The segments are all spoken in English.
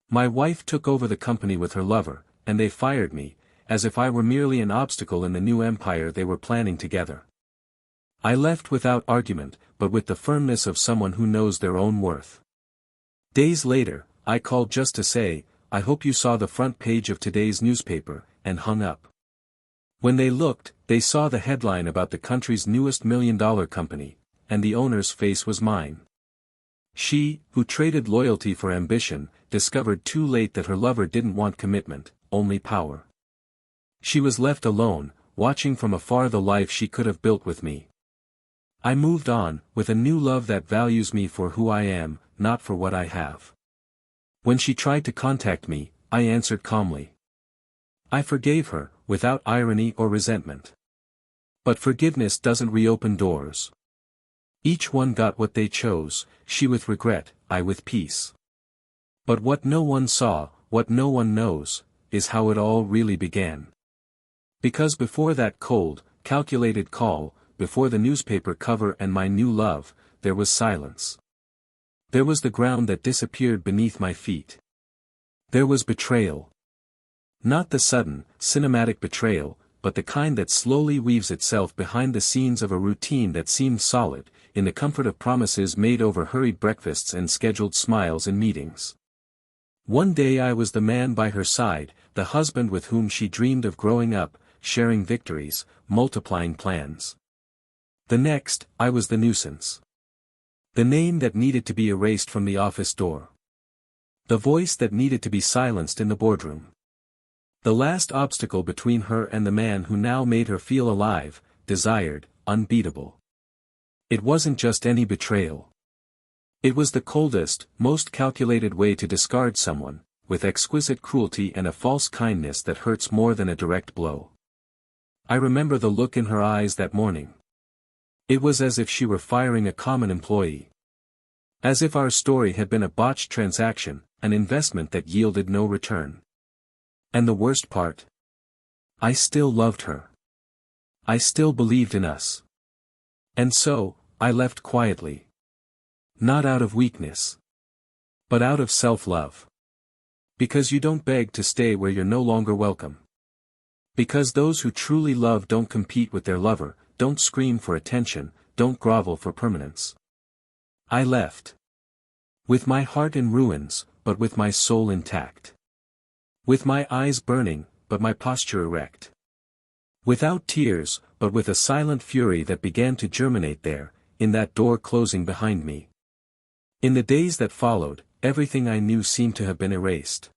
My wife took over the company with her lover, and they fired me, as if I were merely an obstacle in the new empire they were planning together. I left without argument, but with the firmness of someone who knows their own worth. Days later, I called just to say, "I hope you saw the front page of today's newspaper," and hung up. When they looked, they saw the headline about the country's newest million-dollar company, and the owner's face was mine. She, who traded loyalty for ambition, discovered too late that her lover didn't want commitment, only power. She was left alone, watching from afar the life she could have built with me. I moved on, with a new love that values me for who I am, not for what I have. When she tried to contact me, I answered calmly. I forgave her, without irony or resentment. But forgiveness doesn't reopen doors. Each one got what they chose, she with regret, I with peace. But what no one saw, what no one knows, is how it all really began. Because before that cold, calculated call, before the newspaper cover and my new love, there was silence. There was the ground that disappeared beneath my feet. There was betrayal. Not the sudden, cinematic betrayal, but the kind that slowly weaves itself behind the scenes of a routine that seemed solid, in the comfort of promises made over hurried breakfasts and scheduled smiles in meetings. One day I was the man by her side, the husband with whom she dreamed of growing up, sharing victories, multiplying plans. The next, I was the nuisance. The name that needed to be erased from the office door. The voice that needed to be silenced in the boardroom. The last obstacle between her and the man who now made her feel alive, desired, unbeatable. It wasn't just any betrayal. It was the coldest, most calculated way to discard someone, with exquisite cruelty and a false kindness that hurts more than a direct blow. I remember the look in her eyes that morning. It was as if she were firing a common employee. As if our story had been a botched transaction, an investment that yielded no return. And the worst part? I still loved her. I still believed in us. And so, I left quietly. Not out of weakness. But out of self-love. Because you don't beg to stay where you're no longer welcome. Because those who truly love don't compete with their lover, don't scream for attention, don't grovel for permanence. I left. With my heart in ruins, but with my soul intact. With my eyes burning, but my posture erect. Without tears, but with a silent fury that began to germinate there, in that door closing behind me. In the days that followed, everything I knew seemed to have been erased.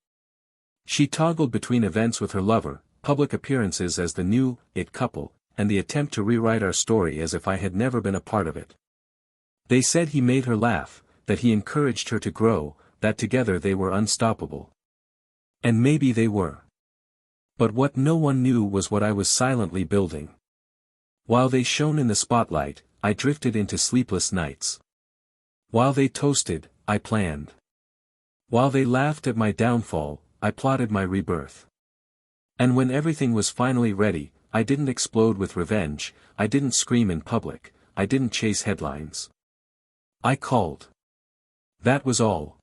She toggled between events with her lover, public appearances as the new, it couple, and the attempt to rewrite our story as if I had never been a part of it. They said he made her laugh, that he encouraged her to grow, that together they were unstoppable. And maybe they were. But what no one knew was what I was silently building. While they shone in the spotlight, I drifted into sleepless nights. While they toasted, I planned. While they laughed at my downfall, I plotted my rebirth. And when everything was finally ready, I didn't explode with revenge, I didn't scream in public, I didn't chase headlines. I called. That was all.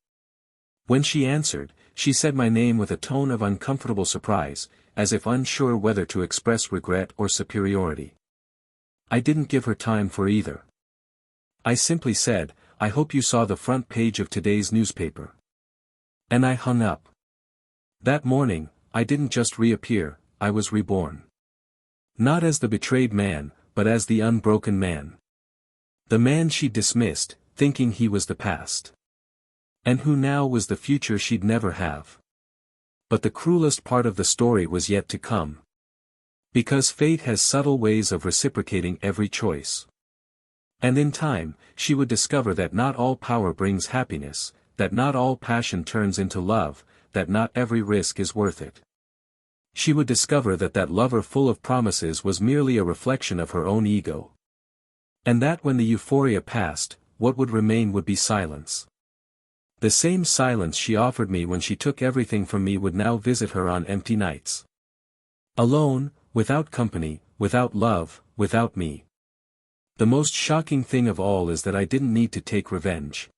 When she answered, she said my name with a tone of uncomfortable surprise, as if unsure whether to express regret or superiority. I didn't give her time for either. I simply said, "I hope you saw the front page of today's newspaper." And I hung up. That morning, I didn't just reappear, I was reborn. Not as the betrayed man, but as the unbroken man. The man she'd dismissed, thinking he was the past. And who now was the future she'd never have. But the cruelest part of the story was yet to come. Because fate has subtle ways of reciprocating every choice. And in time, she would discover that not all power brings happiness, that not all passion turns into love, that not every risk is worth it. She would discover that that lover full of promises was merely a reflection of her own ego. And that when the euphoria passed, what would remain would be silence. The same silence she offered me when she took everything from me would now visit her on empty nights. Alone, without company, without love, without me. The most shocking thing of all is that I didn't need to take revenge.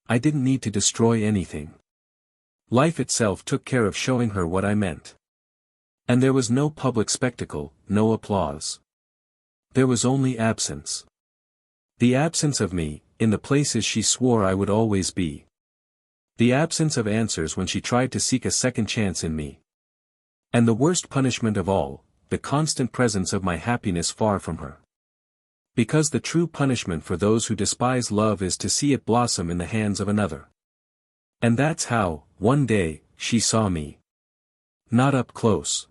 I didn't need to destroy anything. Life itself took care of showing her what I meant. And there was no public spectacle, no applause. There was only absence. The absence of me, in the places she swore I would always be. The absence of answers when she tried to seek a second chance in me. And the worst punishment of all, the constant presence of my happiness far from her. Because the true punishment for those who despise love is to see it blossom in the hands of another. And that's how, one day, she saw me. Not up close.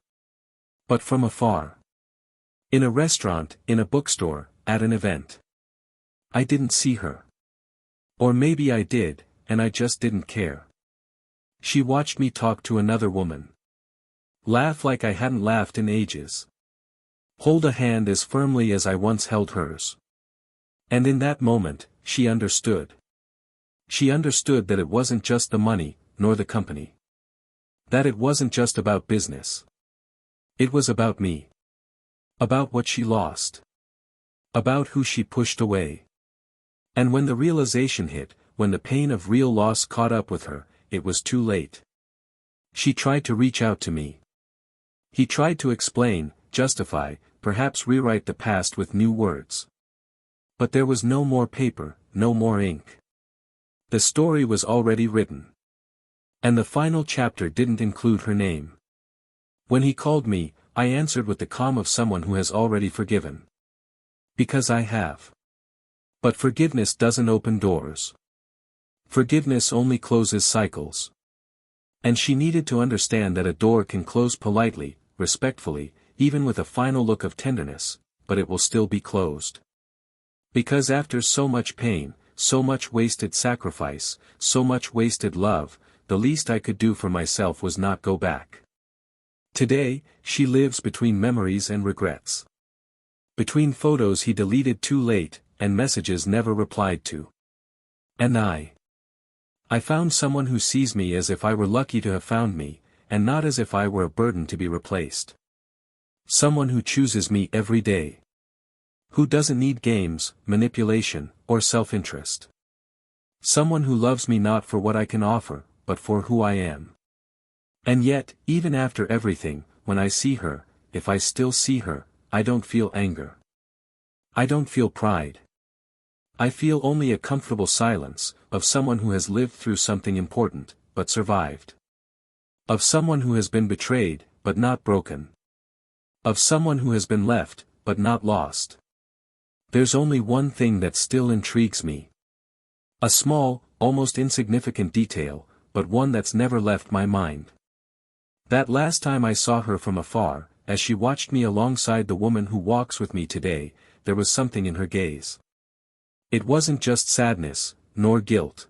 But from afar. In a restaurant, in a bookstore, at an event. I didn't see her. Or maybe I did, and I just didn't care. She watched me talk to another woman. Laugh like I hadn't laughed in ages. Hold a hand as firmly as I once held hers. And in that moment, she understood. She understood that it wasn't just the money, nor the company. That it wasn't just about business. It was about me. About what she lost. About who she pushed away. And when the realization hit, when the pain of real loss caught up with her, it was too late. She tried to reach out to me. He tried to explain, justify, perhaps rewrite the past with new words. But there was no more paper, no more ink. The story was already written. And the final chapter didn't include her name. When he called me, I answered with the calm of someone who has already forgiven. Because I have. But forgiveness doesn't open doors. Forgiveness only closes cycles. And she needed to understand that a door can close politely, respectfully, even with a final look of tenderness, but it will still be closed. Because after so much pain, so much wasted sacrifice, so much wasted love, the least I could do for myself was not go back. Today, she lives between memories and regrets. Between photos he deleted too late, and messages never replied to. And I found someone who sees me as if I were lucky to have found me, and not as if I were a burden to be replaced. Someone who chooses me every day. Who doesn't need games, manipulation, or self-interest. Someone who loves me not for what I can offer, but for who I am. And yet, even after everything, when I see her, if I still see her, I don't feel anger. I don't feel pride. I feel only a comfortable silence, of someone who has lived through something important, but survived. Of someone who has been betrayed, but not broken. Of someone who has been left, but not lost. There's only one thing that still intrigues me. A small, almost insignificant detail, but one that's never left my mind. That last time I saw her from afar, as she watched me alongside the woman who walks with me today, there was something in her gaze. It wasn't just sadness, nor guilt.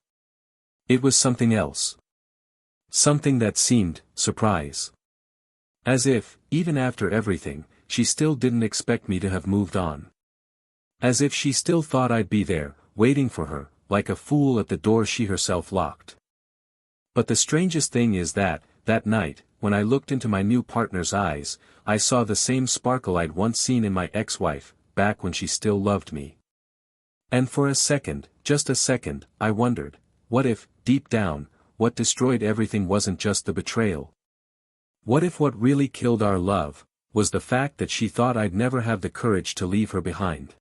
It was something else. Something that seemed, surprise. As if, even after everything, she still didn't expect me to have moved on. As if she still thought I'd be there, waiting for her, like a fool at the door she herself locked. But the strangest thing is that night, when I looked into my new partner's eyes, I saw the same sparkle I'd once seen in my ex-wife, back when she still loved me. And for a second, just a second, I wondered, what if, deep down, what destroyed everything wasn't just the betrayal? What if what really killed our love, was the fact that she thought I'd never have the courage to leave her behind?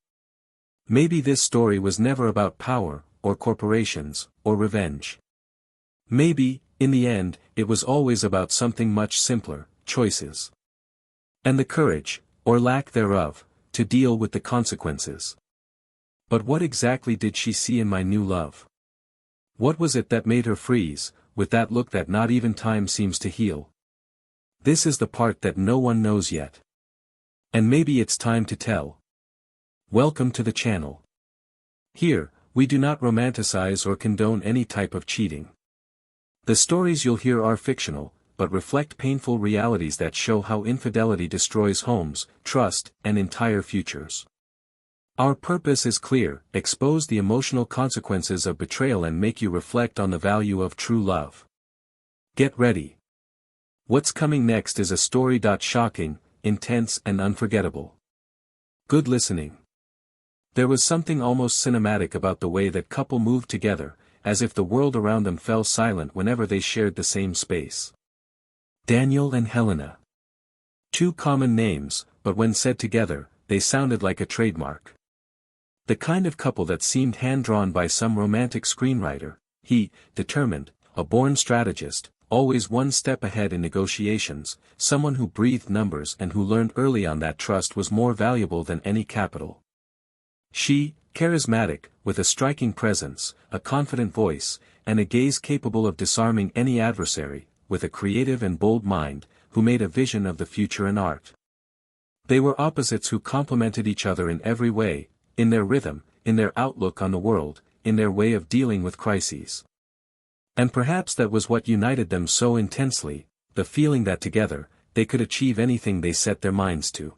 Maybe this story was never about power, or corporations, or revenge. Maybe, in the end, it was always about something much simpler, choices. And the courage, or lack thereof, to deal with the consequences. But what exactly did she see in my new love? What was it that made her freeze, with that look that not even time seems to heal? This is the part that no one knows yet. And maybe it's time to tell. Welcome to the channel. Here, we do not romanticize or condone any type of cheating. The stories you'll hear are fictional, but reflect painful realities that show how infidelity destroys homes, trust, and entire futures. Our purpose is clear: expose the emotional consequences of betrayal and make you reflect on the value of true love. Get ready. What's coming next is a story shocking, intense and unforgettable. Good listening. There was something almost cinematic about the way that couple moved together, as if the world around them fell silent whenever they shared the same space. Daniel and Helena. Two common names, but when said together, they sounded like a trademark. The kind of couple that seemed hand-drawn by some romantic screenwriter, he, determined, a born strategist, always one step ahead in negotiations, someone who breathed numbers and who learned early on that trust was more valuable than any capital. She, charismatic, with a striking presence, a confident voice, and a gaze capable of disarming any adversary, with a creative and bold mind, who made a vision of the future in art. They were opposites who complemented each other in every way, in their rhythm, in their outlook on the world, in their way of dealing with crises. And perhaps that was what united them so intensely, the feeling that together, they could achieve anything they set their minds to.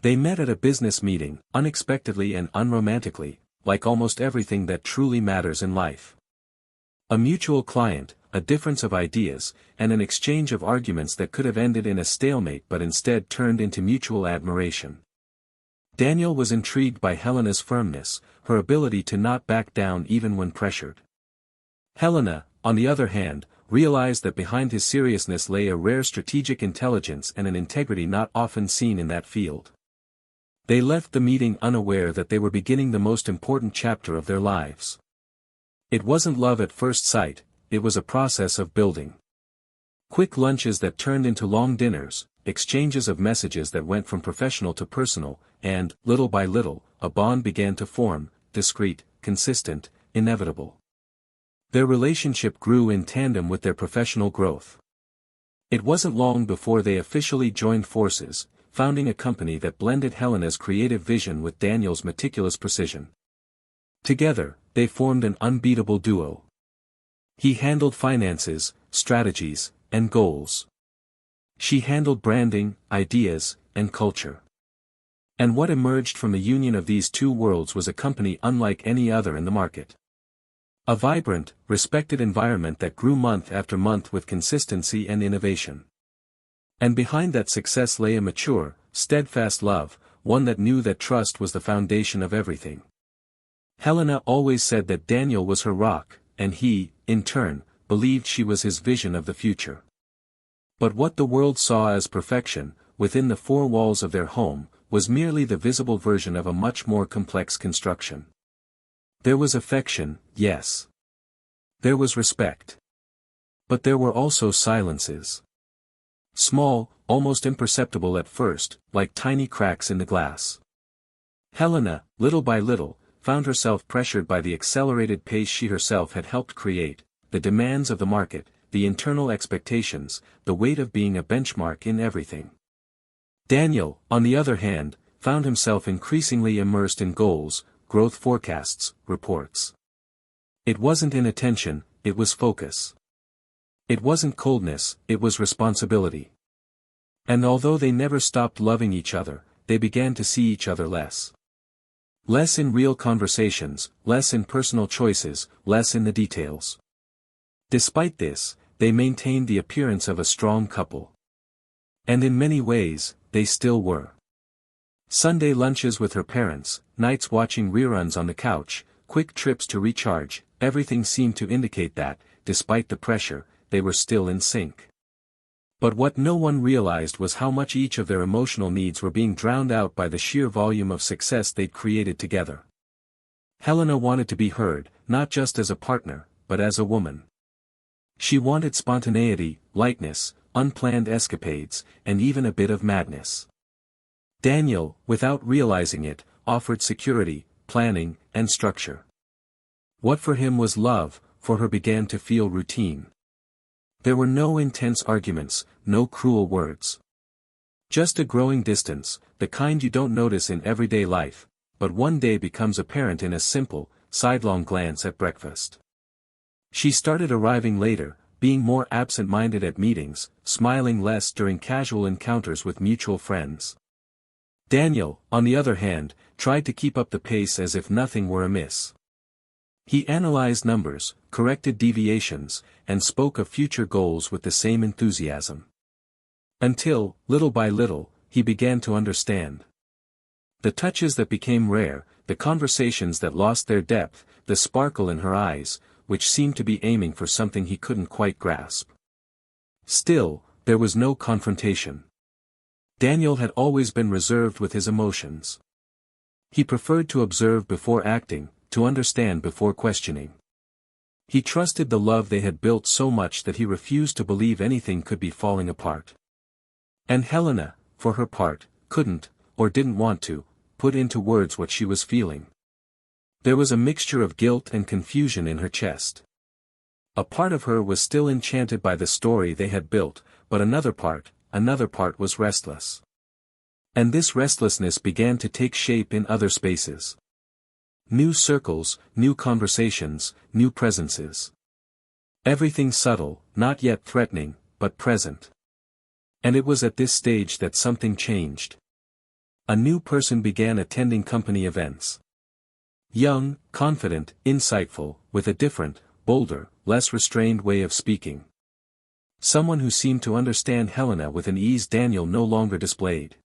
They met at a business meeting, unexpectedly and unromantically, like almost everything that truly matters in life. A mutual client, a difference of ideas, and an exchange of arguments that could have ended in a stalemate but instead turned into mutual admiration. Daniel was intrigued by Helena's firmness, her ability to not back down even when pressured. Helena, on the other hand, realized that behind his seriousness lay a rare strategic intelligence and an integrity not often seen in that field. They left the meeting unaware that they were beginning the most important chapter of their lives. It wasn't love at first sight, it was a process of building. Quick lunches that turned into long dinners, exchanges of messages that went from professional to personal, and, little by little, a bond began to form, discreet, consistent, inevitable. Their relationship grew in tandem with their professional growth. It wasn't long before they officially joined forces, founding a company that blended Helena's creative vision with Daniel's meticulous precision. Together, they formed an unbeatable duo. He handled finances, strategies, and goals. She handled branding, ideas, and culture. And what emerged from the union of these two worlds was a company unlike any other in the market. A vibrant, respected environment that grew month after month with consistency and innovation. And behind that success lay a mature, steadfast love, one that knew that trust was the foundation of everything. Helena always said that Daniel was her rock, and he, in turn, believed she was his vision of the future. But what the world saw as perfection, within the four walls of their home, was merely the visible version of a much more complex construction. There was affection, yes. There was respect. But there were also silences. Small, almost imperceptible at first, like tiny cracks in the glass. Helena, little by little, found herself pressured by the accelerated pace she herself had helped create, the demands of the market, the internal expectations, the weight of being a benchmark in everything. Daniel, on the other hand, found himself increasingly immersed in goals, growth forecasts, reports. It wasn't inattention, it was focus. It wasn't coldness, it was responsibility. And although they never stopped loving each other, they began to see each other less. Less in real conversations, less in personal choices, less in the details. Despite this, they maintained the appearance of a strong couple. And in many ways, they still were. Sunday lunches with her parents, nights watching reruns on the couch, quick trips to recharge, everything seemed to indicate that, despite the pressure, they were still in sync. But what no one realized was how much each of their emotional needs were being drowned out by the sheer volume of success they'd created together. Helena wanted to be heard, not just as a partner, but as a woman. She wanted spontaneity, lightness, unplanned escapades, and even a bit of madness. Daniel, without realizing it, offered security, planning, and structure. What for him was love, for her began to feel routine. There were no intense arguments, no cruel words. Just a growing distance, the kind you don't notice in everyday life, but one day becomes apparent in a simple, sidelong glance at breakfast. She started arriving later, being more absent-minded at meetings, smiling less during casual encounters with mutual friends. Daniel, on the other hand, tried to keep up the pace as if nothing were amiss. He analyzed numbers, corrected deviations, and spoke of future goals with the same enthusiasm. Until, little by little, he began to understand. The touches that became rare, the conversations that lost their depth, the sparkle in her eyes, which seemed to be aiming for something he couldn't quite grasp. Still, there was no confrontation. Daniel had always been reserved with his emotions. He preferred to observe before acting, to understand before questioning. He trusted the love they had built so much that he refused to believe anything could be falling apart. And Helena, for her part, couldn't, or didn't want to, put into words what she was feeling. There was a mixture of guilt and confusion in her chest. A part of her was still enchanted by the story they had built, but another part was restless. And this restlessness began to take shape in other spaces. New circles, new conversations, new presences. Everything subtle, not yet threatening, but present. And it was at this stage that something changed. A new person began attending company events. Young, confident, insightful, with a different, bolder, less restrained way of speaking. Someone who seemed to understand Helena with an ease Daniel no longer displayed.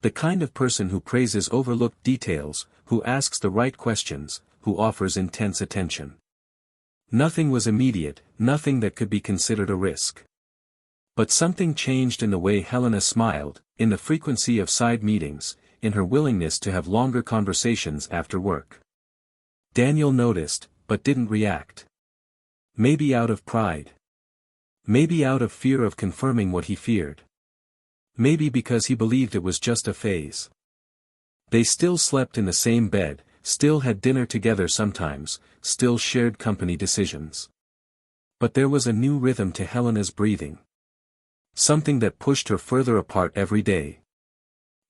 The kind of person who praises overlooked details, who asks the right questions, who offers intense attention. Nothing was immediate, nothing that could be considered a risk. But something changed in the way Helena smiled, in the frequency of side meetings, in her willingness to have longer conversations after work. Daniel noticed, but didn't react. Maybe out of pride. Maybe out of fear of confirming what he feared. Maybe because he believed it was just a phase. They still slept in the same bed, still had dinner together sometimes, still shared company decisions. But there was a new rhythm to Helena's breathing. Something that pushed her further apart every day.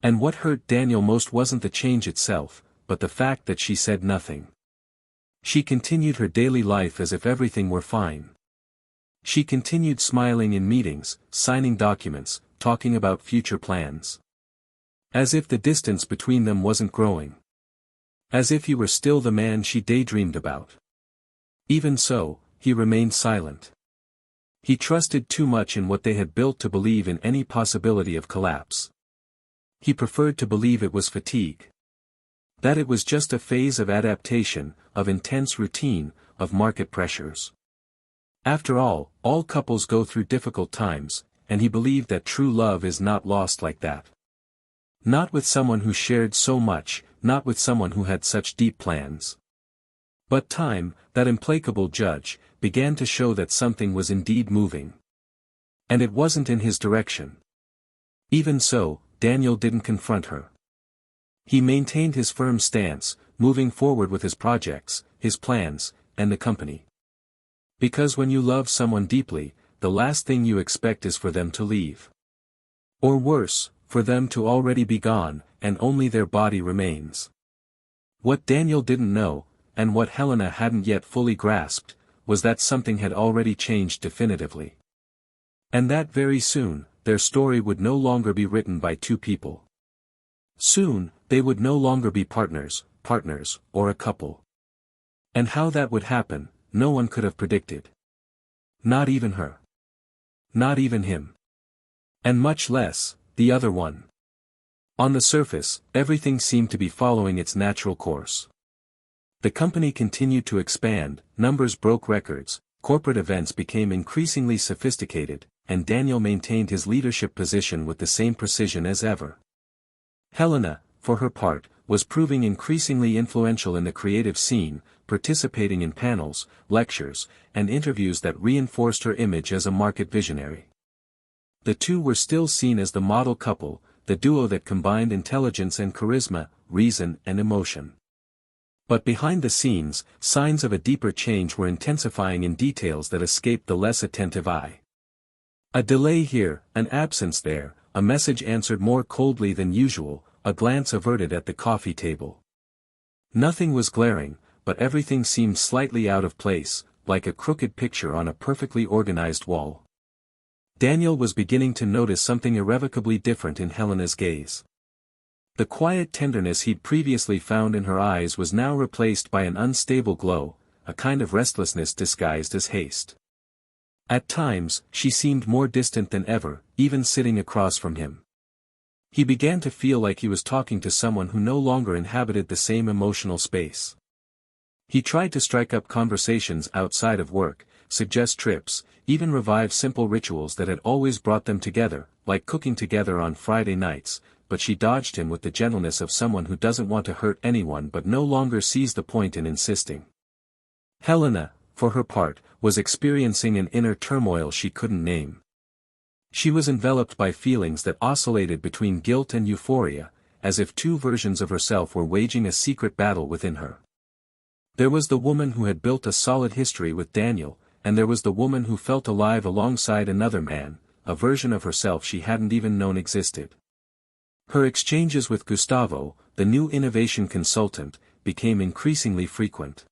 And what hurt Daniel most wasn't the change itself, but the fact that she said nothing. She continued her daily life as if everything were fine. She continued smiling in meetings, signing documents, talking about future plans. As if the distance between them wasn't growing. As if he were still the man she daydreamed about. Even so, he remained silent. He trusted too much in what they had built to believe in any possibility of collapse. He preferred to believe it was fatigue. That it was just a phase of adaptation, of intense routine, of market pressures. After all couples go through difficult times, and he believed that true love is not lost like that. Not with someone who shared so much, not with someone who had such deep plans. But time, that implacable judge, began to show that something was indeed moving. And it wasn't in his direction. Even so, Daniel didn't confront her. He maintained his firm stance, moving forward with his projects, his plans, and the company. Because when you love someone deeply, the last thing you expect is for them to leave. Or worse, for them to already be gone, and only their body remains. What Daniel didn't know, and what Helena hadn't yet fully grasped, was that something had already changed definitively. And that very soon, their story would no longer be written by two people. Soon, they would no longer be partners, or a couple. And how that would happen, no one could have predicted. Not even her. Not even him. And much less, the other one. On the surface, everything seemed to be following its natural course. The company continued to expand, numbers broke records, corporate events became increasingly sophisticated, and Daniel maintained his leadership position with the same precision as ever. Helena, for her part, was proving increasingly influential in the creative scene, participating in panels, lectures, and interviews that reinforced her image as a market visionary. The two were still seen as the model couple, the duo that combined intelligence and charisma, reason and emotion. But behind the scenes, signs of a deeper change were intensifying in details that escaped the less attentive eye. A delay here, an absence there, a message answered more coldly than usual, a glance averted at the coffee table. Nothing was glaring, but everything seemed slightly out of place, like a crooked picture on a perfectly organized wall. Daniel was beginning to notice something irrevocably different in Helena's gaze. The quiet tenderness he'd previously found in her eyes was now replaced by an unstable glow, a kind of restlessness disguised as haste. At times, she seemed more distant than ever, even sitting across from him. He began to feel like he was talking to someone who no longer inhabited the same emotional space. He tried to strike up conversations outside of work, suggest trips, even revive simple rituals that had always brought them together, like cooking together on Friday nights, but she dodged him with the gentleness of someone who doesn't want to hurt anyone but no longer sees the point in insisting. Helena, for her part, was experiencing an inner turmoil she couldn't name. She was enveloped by feelings that oscillated between guilt and euphoria, as if two versions of herself were waging a secret battle within her. There was the woman who had built a solid history with Daniel, and there was the woman who felt alive alongside another man, a version of herself she hadn't even known existed. Her exchanges with Gustavo, the new innovation consultant, became increasingly frequent.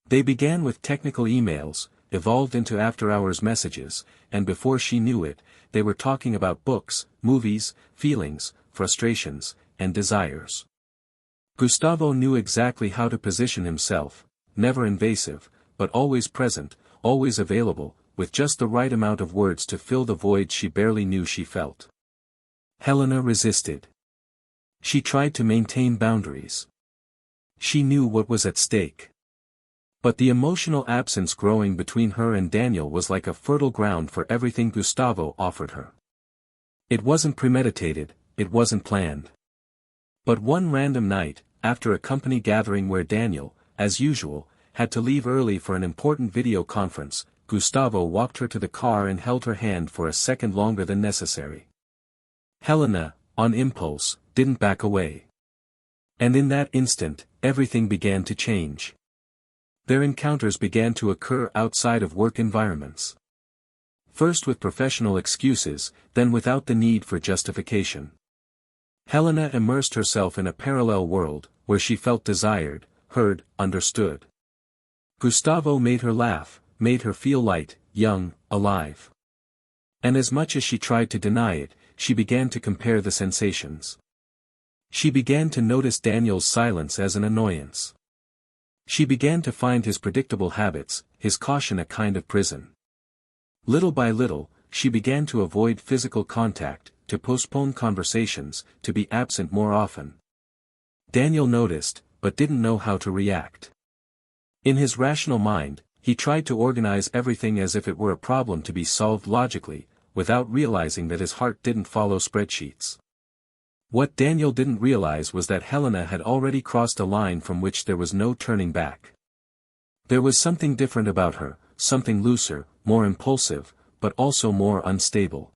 They began with technical emails, evolved into after-hours messages, and before she knew it, they were talking about books, movies, feelings, frustrations, and desires. Gustavo knew exactly how to position himself, never invasive, but always present, always available, with just the right amount of words to fill the void she barely knew she felt. Helena resisted. She tried to maintain boundaries. She knew what was at stake. But the emotional absence growing between her and Daniel was like a fertile ground for everything Gustavo offered her. It wasn't premeditated, it wasn't planned. But one random night, after a company gathering where Daniel, as usual, had to leave early for an important video conference, Gustavo walked her to the car and held her hand for a second longer than necessary. Helena, on impulse, didn't back away. And in that instant, everything began to change. Their encounters began to occur outside of work environments. First with professional excuses, then without the need for justification. Helena immersed herself in a parallel world, where she felt desired, heard, understood. Gustavo made her laugh, made her feel light, young, alive. And as much as she tried to deny it, she began to compare the sensations. She began to notice Daniel's silence as an annoyance. She began to find his predictable habits, his caution a kind of prison. Little by little, she began to avoid physical contact, to postpone conversations, to be absent more often. Daniel noticed, but didn't know how to react. In his rational mind, he tried to organize everything as if it were a problem to be solved logically, without realizing that his heart didn't follow spreadsheets. What Daniel didn't realize was that Helena had already crossed a line from which there was no turning back. There was something different about her, something looser, more impulsive, but also more unstable.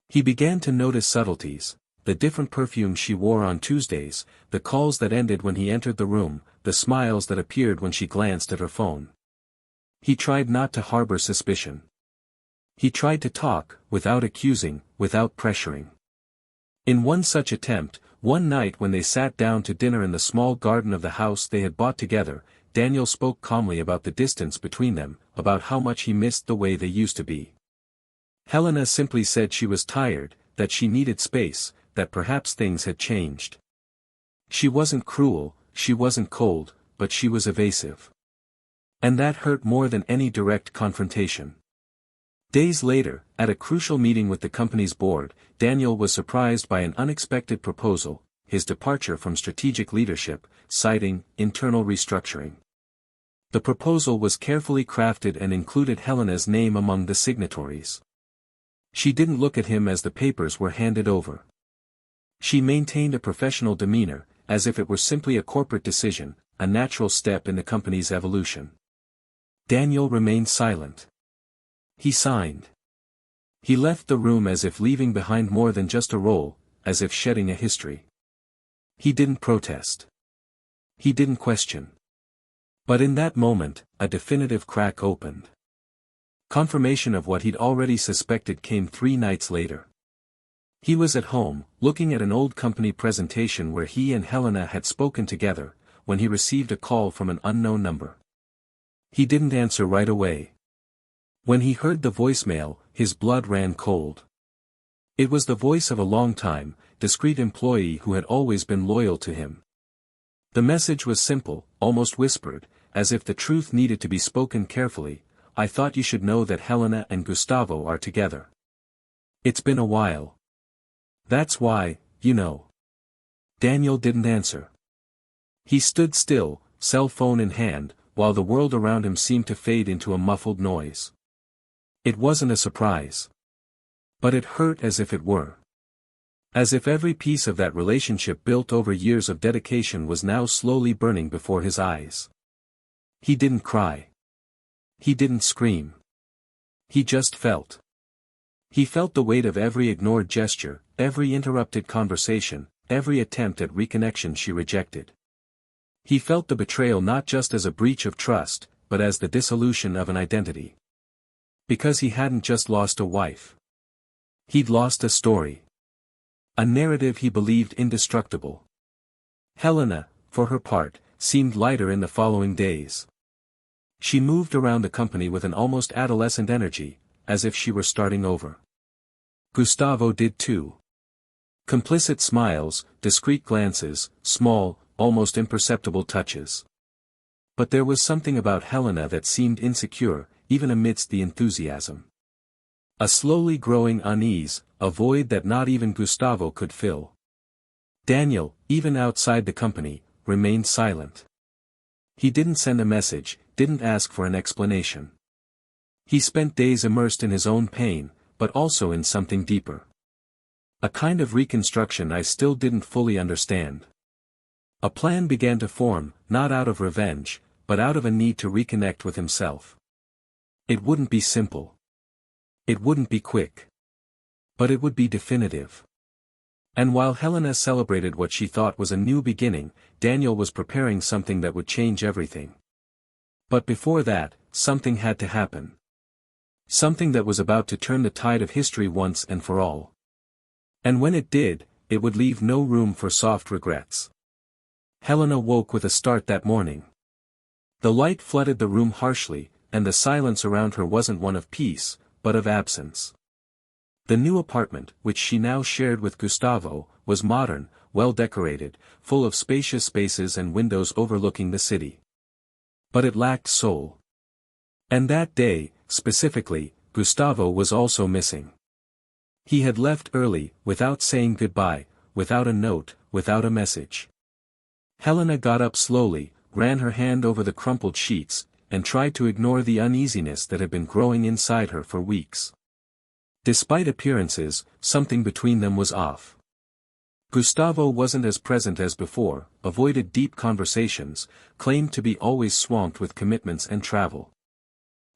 He began to notice subtleties, the different perfume she wore on Tuesdays, the calls that ended when he entered the room, the smiles that appeared when she glanced at her phone. He tried not to harbor suspicion. He tried to talk, without accusing, without pressuring. In one such attempt, one night when they sat down to dinner in the small garden of the house they had bought together, Daniel spoke calmly about the distance between them, about how much he missed the way they used to be. Helena simply said she was tired, that she needed space, that perhaps things had changed. She wasn't cruel, she wasn't cold, but she was evasive. And that hurt more than any direct confrontation. Days later, at a crucial meeting with the company's board, Daniel was surprised by an unexpected proposal, his departure from strategic leadership, citing internal restructuring. The proposal was carefully crafted and included Helena's name among the signatories. She didn't look at him as the papers were handed over. She maintained a professional demeanor, as if it were simply a corporate decision, a natural step in the company's evolution. Daniel remained silent. He signed. He left the room as if leaving behind more than just a role, as if shedding a history. He didn't protest. He didn't question. But in that moment, a definitive crack opened. Confirmation of what he'd already suspected came 3 nights later. He was at home, looking at an old company presentation where he and Helena had spoken together, when he received a call from an unknown number. He didn't answer right away. When he heard the voicemail, his blood ran cold. It was the voice of a long-time, discreet employee who had always been loyal to him. The message was simple, almost whispered, as if the truth needed to be spoken carefully. I thought you should know that Helena and Gustavo are together. It's been a while. That's why, you know. Daniel didn't answer. He stood still, cell phone in hand, while the world around him seemed to fade into a muffled noise. It wasn't a surprise. But it hurt as if it were. As if every piece of that relationship built over years of dedication was now slowly burning before his eyes. He didn't cry. He didn't scream. He just felt. He felt the weight of every ignored gesture, every interrupted conversation, every attempt at reconnection she rejected. He felt the betrayal not just as a breach of trust, but as the dissolution of an identity. Because he hadn't just lost a wife. He'd lost a story. A narrative he believed indestructible. Helena, for her part, seemed lighter in the following days. She moved around the company with an almost adolescent energy, as if she were starting over. Gustavo did too. Complicit smiles, discreet glances, small, almost imperceptible touches. But there was something about Helena that seemed insecure, even amidst the enthusiasm. A slowly growing unease, a void that not even Gustavo could fill. Daniel, even outside the company, remained silent. He didn't send a message, didn't ask for an explanation. He spent days immersed in his own pain, but also in something deeper. A kind of reconstruction I still didn't fully understand. A plan began to form, not out of revenge, but out of a need to reconnect with himself. It wouldn't be simple. It wouldn't be quick. But it would be definitive. And while Helena celebrated what she thought was a new beginning, Daniel was preparing something that would change everything. But before that, something had to happen. Something that was about to turn the tide of history once and for all. And when it did, it would leave no room for soft regrets. Helena woke with a start that morning. The light flooded the room harshly, and the silence around her wasn't one of peace, but of absence. The new apartment, which she now shared with Gustavo, was modern, well decorated, full of spacious spaces and windows overlooking the city. But it lacked soul. And that day, specifically, Gustavo was also missing. He had left early, without saying goodbye, without a note, without a message. Helena got up slowly, ran her hand over the crumpled sheets, and tried to ignore the uneasiness that had been growing inside her for weeks. Despite appearances, something between them was off. Gustavo wasn't as present as before, avoided deep conversations, claimed to be always swamped with commitments and travel.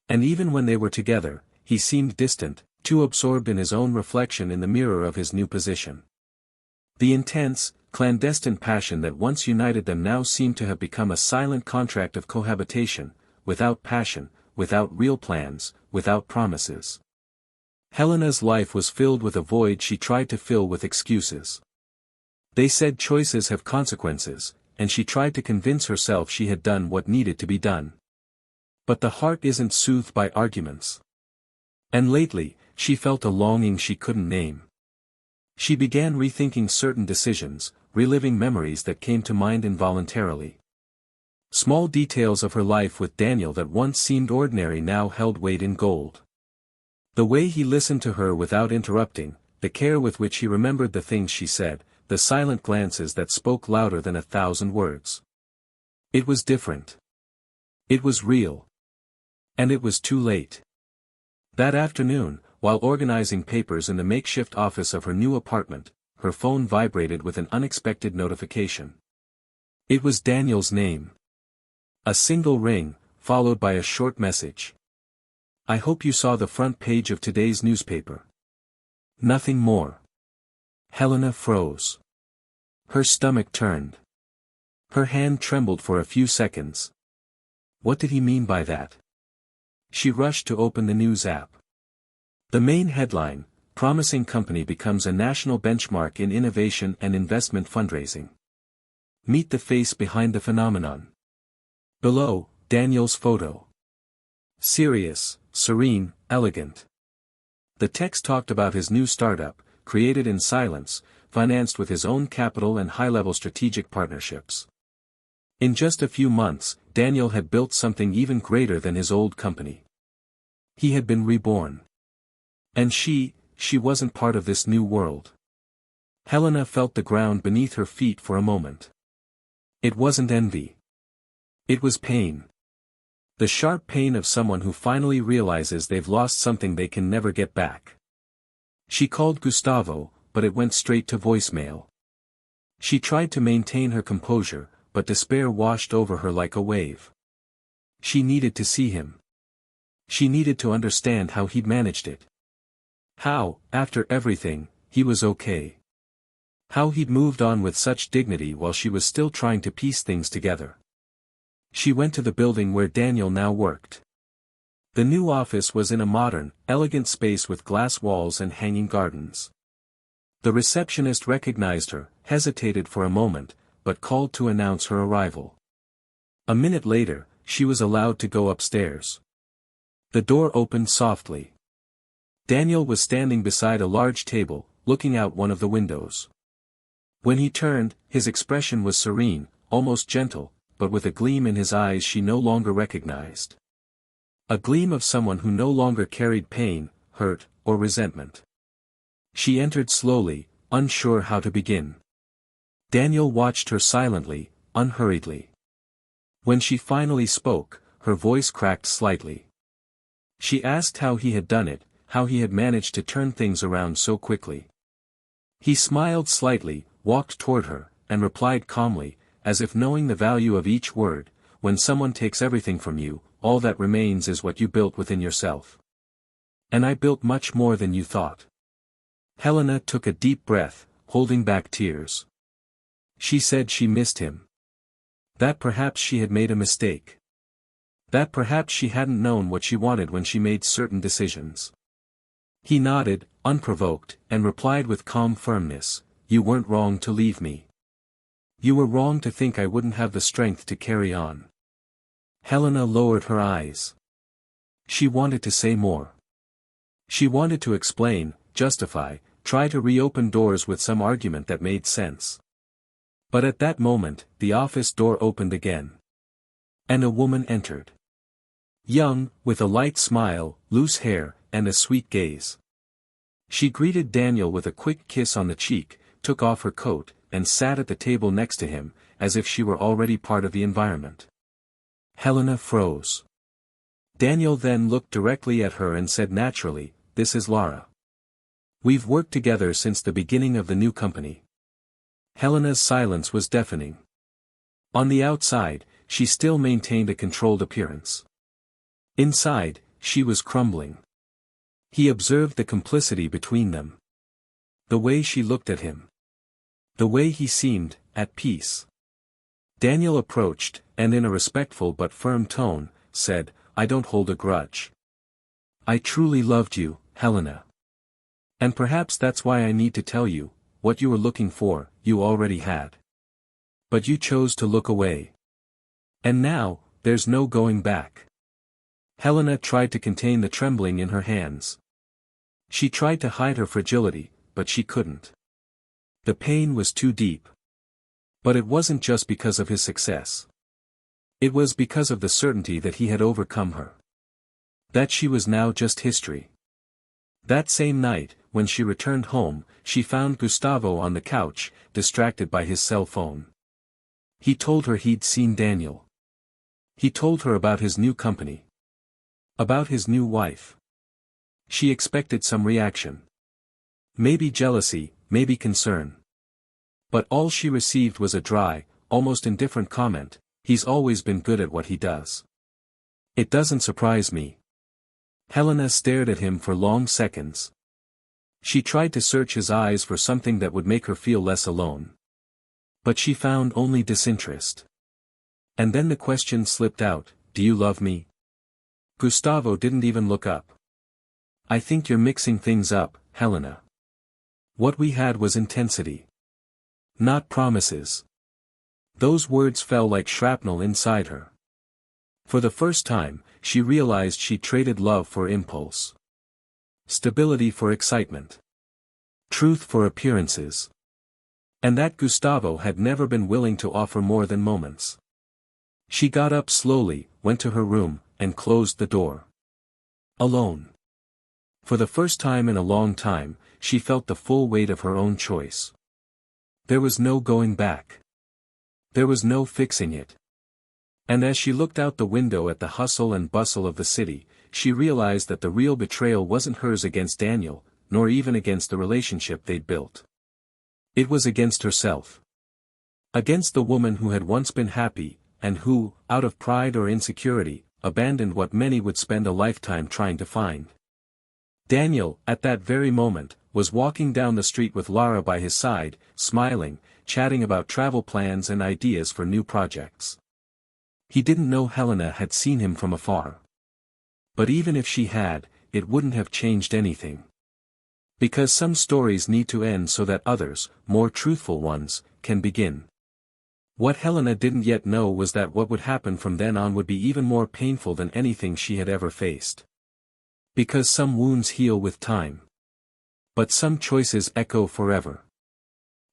And even when they were together, he seemed distant, too absorbed in his own reflection in the mirror of his new position. The intense, clandestine passion that once united them now seemed to have become a silent contract of cohabitation, without passion, without real plans, without promises. Helena's life was filled with a void she tried to fill with excuses. They said choices have consequences, and she tried to convince herself she had done what needed to be done. But the heart isn't soothed by arguments. And lately, she felt a longing she couldn't name. She began rethinking certain decisions, reliving memories that came to mind involuntarily. Small details of her life with Daniel that once seemed ordinary now held weight in gold. The way he listened to her without interrupting, the care with which he remembered the things she said, the silent glances that spoke louder than 1,000 words. It was different. It was real. And it was too late. That afternoon, while organizing papers in the makeshift office of her new apartment, her phone vibrated with an unexpected notification. It was Daniel's name. A single ring, followed by a short message. "I hope you saw the front page of today's newspaper." Nothing more. Helena froze. Her stomach turned. Her hand trembled for a few seconds. What did he mean by that? She rushed to open the news app. The main headline, "Promising company becomes a national benchmark in innovation and investment fundraising." Meet the face behind the phenomenon. Below, Daniel's photo. Serious, serene, elegant. The text talked about his new startup, created in silence, financed with his own capital and high-level strategic partnerships. In just a few months, Daniel had built something even greater than his old company. He had been reborn. And she wasn't part of this new world. Helena felt the ground beneath her feet for a moment. It wasn't envy. It was pain. The sharp pain of someone who finally realizes they've lost something they can never get back. She called Gustavo, but it went straight to voicemail. She tried to maintain her composure, but despair washed over her like a wave. She needed to see him. She needed to understand how he'd managed it. How, after everything, he was okay. How he'd moved on with such dignity while she was still trying to piece things together. She went to the building where Daniel now worked. The new office was in a modern, elegant space with glass walls and hanging gardens. The receptionist recognized her, hesitated for a moment, but called to announce her arrival. A minute later, she was allowed to go upstairs. The door opened softly. Daniel was standing beside a large table, looking out one of the windows. When he turned, his expression was serene, almost gentle, but with a gleam in his eyes she no longer recognized. A gleam of someone who no longer carried pain, hurt, or resentment. She entered slowly, unsure how to begin. Daniel watched her silently, unhurriedly. When she finally spoke, her voice cracked slightly. She asked how he had done it, how he had managed to turn things around so quickly. He smiled slightly, walked toward her, and replied calmly, as if knowing the value of each word, when someone takes everything from you, all that remains is what you built within yourself. And I built much more than you thought. Helena took a deep breath, holding back tears. She said she missed him. That perhaps she had made a mistake. That perhaps she hadn't known what she wanted when she made certain decisions. He nodded, unprovoked, and replied with calm firmness, "You weren't wrong to leave me. You were wrong to think I wouldn't have the strength to carry on." Helena lowered her eyes. She wanted to say more. She wanted to explain, justify, try to reopen doors with some argument that made sense. But at that moment, the office door opened again. And a woman entered. Young, with a light smile, loose hair, and a sweet gaze. She greeted Daniel with a quick kiss on the cheek, took off her coat, and sat at the table next to him, as if she were already part of the environment. Helena froze. Daniel then looked directly at her and said naturally, "This is Lara. We've worked together since the beginning of the new company." Helena's silence was deafening. On the outside, she still maintained a controlled appearance. Inside, she was crumbling. He observed the complicity between them. The way she looked at him. The way he seemed, at peace. Daniel approached, and in a respectful but firm tone, said, "I don't hold a grudge. I truly loved you, Helena. And perhaps that's why I need to tell you, what you were looking for, you already had. But you chose to look away. And now, there's no going back." Helena tried to contain the trembling in her hands. She tried to hide her fragility, but she couldn't. The pain was too deep. But it wasn't just because of his success. It was because of the certainty that he had overcome her. That she was now just history. That same night, when she returned home, she found Gustavo on the couch, distracted by his cell phone. He told her he'd seen Daniel. He told her about his new company. About his new wife. She expected some reaction. Maybe jealousy, maybe concern. But all she received was a dry, almost indifferent comment, "He's always been good at what he does. It doesn't surprise me." Helena stared at him for long seconds. She tried to search his eyes for something that would make her feel less alone. But she found only disinterest. And then the question slipped out, "Do you love me?" Gustavo didn't even look up. "I think you're mixing things up, Helena. What we had was intensity. Not promises." Those words fell like shrapnel inside her. For the first time, she realized she traded love for impulse. Stability for excitement. Truth for appearances. And that Gustavo had never been willing to offer more than moments. She got up slowly, went to her room, and closed the door. Alone. For the first time in a long time, she felt the full weight of her own choice. There was no going back. There was no fixing it. And as she looked out the window at the hustle and bustle of the city, she realized that the real betrayal wasn't hers against Daniel, nor even against the relationship they'd built. It was against herself. Against the woman who had once been happy, and who, out of pride or insecurity, abandoned what many would spend a lifetime trying to find. Daniel, at that very moment, was walking down the street with Lara by his side, smiling, chatting about travel plans and ideas for new projects. He didn't know Helena had seen him from afar. But even if she had, it wouldn't have changed anything. Because some stories need to end so that others, more truthful ones, can begin. What Helena didn't yet know was that what would happen from then on would be even more painful than anything she had ever faced. Because some wounds heal with time. But some choices echo forever.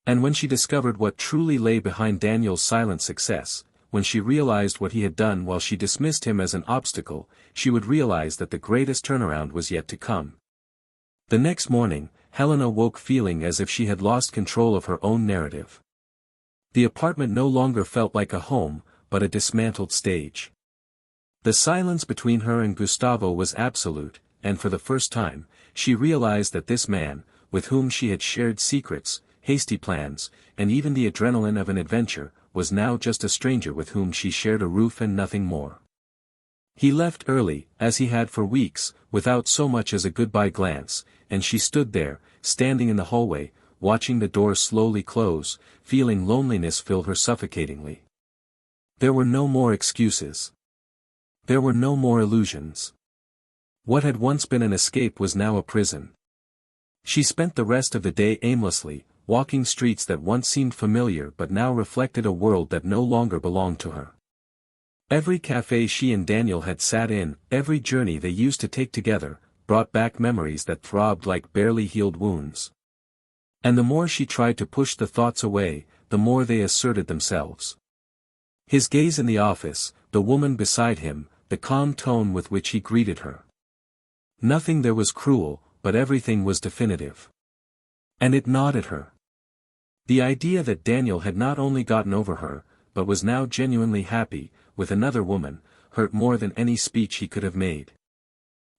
And when she discovered what truly lay behind Daniel's silent success, when she realized what he had done while she dismissed him as an obstacle, she would realize that the greatest turnaround was yet to come. The next morning, Helena woke feeling as if she had lost control of her own narrative. The apartment no longer felt like a home, but a dismantled stage. The silence between her and Gustavo was absolute, and for the first time, she realized that this man, with whom she had shared secrets, hasty plans, and even the adrenaline of an adventure, was now just a stranger with whom she shared a roof and nothing more. He left early, as he had for weeks, without so much as a goodbye glance, and she stood there, standing in the hallway, watching the door slowly close, feeling loneliness fill her suffocatingly. There were no more excuses. There were no more illusions. What had once been an escape was now a prison. She spent the rest of the day aimlessly, walking streets that once seemed familiar but now reflected a world that no longer belonged to her. Every cafe she and Daniel had sat in, every journey they used to take together, brought back memories that throbbed like barely healed wounds. And the more she tried to push the thoughts away, the more they asserted themselves. His gaze in the office, the woman beside him, the calm tone with which he greeted her. Nothing there was cruel, but everything was definitive. And it gnawed at her. The idea that Daniel had not only gotten over her, but was now genuinely happy, with another woman, hurt more than any speech he could have made.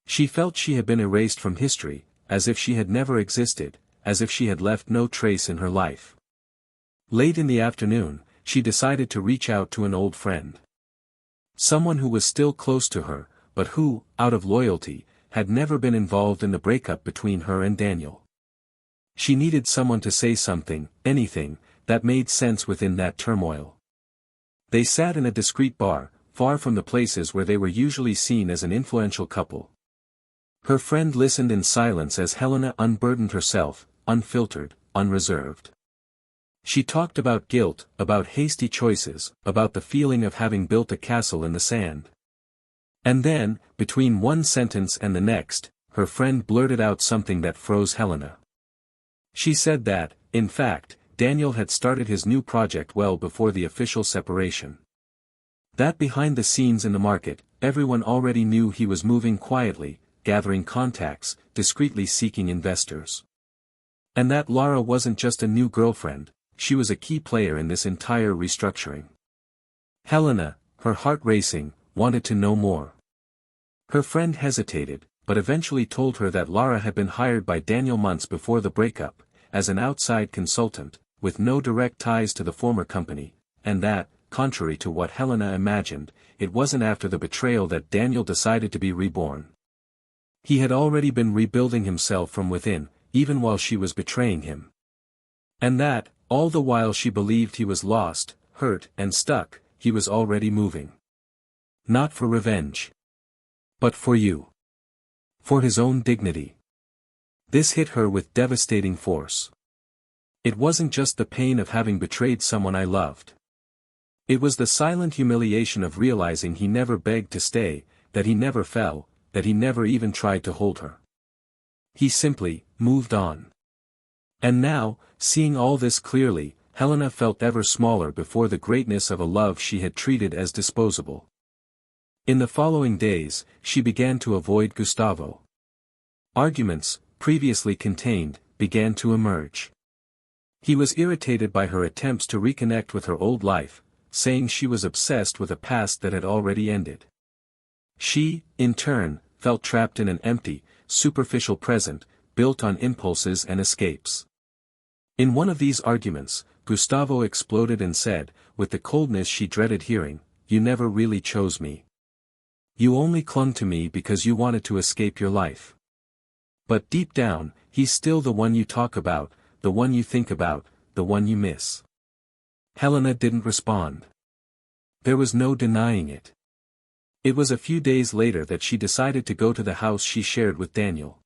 She felt she had been erased from history, as if she had never existed, as if she had left no trace in her life. Late in the afternoon, she decided to reach out to an old friend. Someone who was still close to her, but who, out of loyalty, had never been involved in the breakup between her and Daniel. She needed someone to say something, anything, that made sense within that turmoil. They sat in a discreet bar, far from the places where they were usually seen as an influential couple. Her friend listened in silence as Helena unburdened herself, unfiltered, unreserved. She talked about guilt, about hasty choices, about the feeling of having built a castle in the sand. And then, between one sentence and the next, her friend blurted out something that froze Helena. She said that, in fact, Daniel had started his new project well before the official separation. That behind the scenes in the market, everyone already knew he was moving quietly, gathering contacts, discreetly seeking investors. And that Lara wasn't just a new girlfriend, she was a key player in this entire restructuring. Helena, her heart racing, wanted to know more. Her friend hesitated, but eventually told her that Lara had been hired by Daniel months before the breakup, as an outside consultant, with no direct ties to the former company, and that, contrary to what Helena imagined, it wasn't after the betrayal that Daniel decided to be reborn. He had already been rebuilding himself from within, even while she was betraying him. And that, all the while she believed he was lost, hurt, and stuck, he was already moving. Not for revenge. But for you. For his own dignity. This hit her with devastating force. It wasn't just the pain of having betrayed someone I loved. It was the silent humiliation of realizing he never begged to stay, that he never fell, that he never even tried to hold her. He simply moved on. And now, seeing all this clearly, Helena felt ever smaller before the greatness of a love she had treated as disposable. In the following days, she began to avoid Gustavo. Arguments, previously contained, began to emerge. He was irritated by her attempts to reconnect with her old life, saying she was obsessed with a past that had already ended. She, in turn, felt trapped in an empty, superficial present, built on impulses and escapes. In one of these arguments, Gustavo exploded and said, with the coldness she dreaded hearing, "You never really chose me. You only clung to me because you wanted to escape your life. But deep down, he's still the one you talk about, the one you think about, the one you miss." Helena didn't respond. There was no denying it. It was a few days later that she decided to go to the house she shared with Daniel.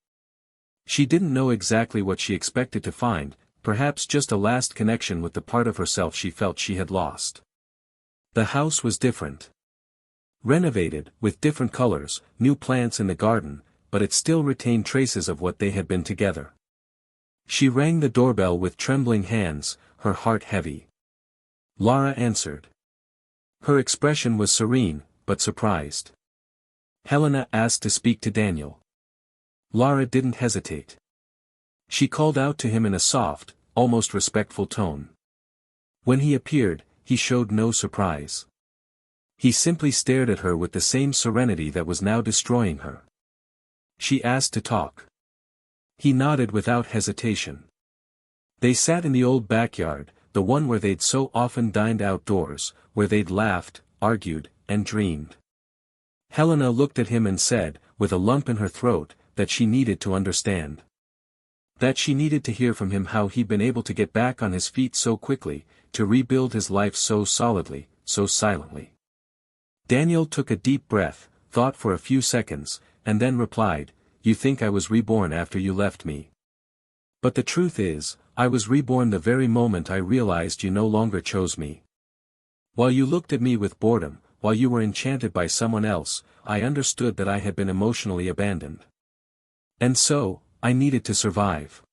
She didn't know exactly what she expected to find, perhaps just a last connection with the part of herself she felt she had lost. The house was different. Renovated, with different colors, new plants in the garden, but it still retained traces of what they had been together. She rang the doorbell with trembling hands, her heart heavy. Lara answered. Her expression was serene, but surprised. Helena asked to speak to Daniel. Lara didn't hesitate. She called out to him in a soft, almost respectful tone. When he appeared, he showed no surprise. He simply stared at her with the same serenity that was now destroying her. She asked to talk. He nodded without hesitation. They sat in the old backyard, the one where they'd so often dined outdoors, where they'd laughed, argued, and dreamed. Helena looked at him and said, with a lump in her throat, that she needed to understand. That she needed to hear from him how he'd been able to get back on his feet so quickly, to rebuild his life so solidly, so silently. Daniel took a deep breath, thought for a few seconds, and then replied, "You think I was reborn after you left me. But the truth is, I was reborn the very moment I realized you no longer chose me. While you looked at me with boredom, while you were enchanted by someone else, I understood that I had been emotionally abandoned. And so, I needed to survive.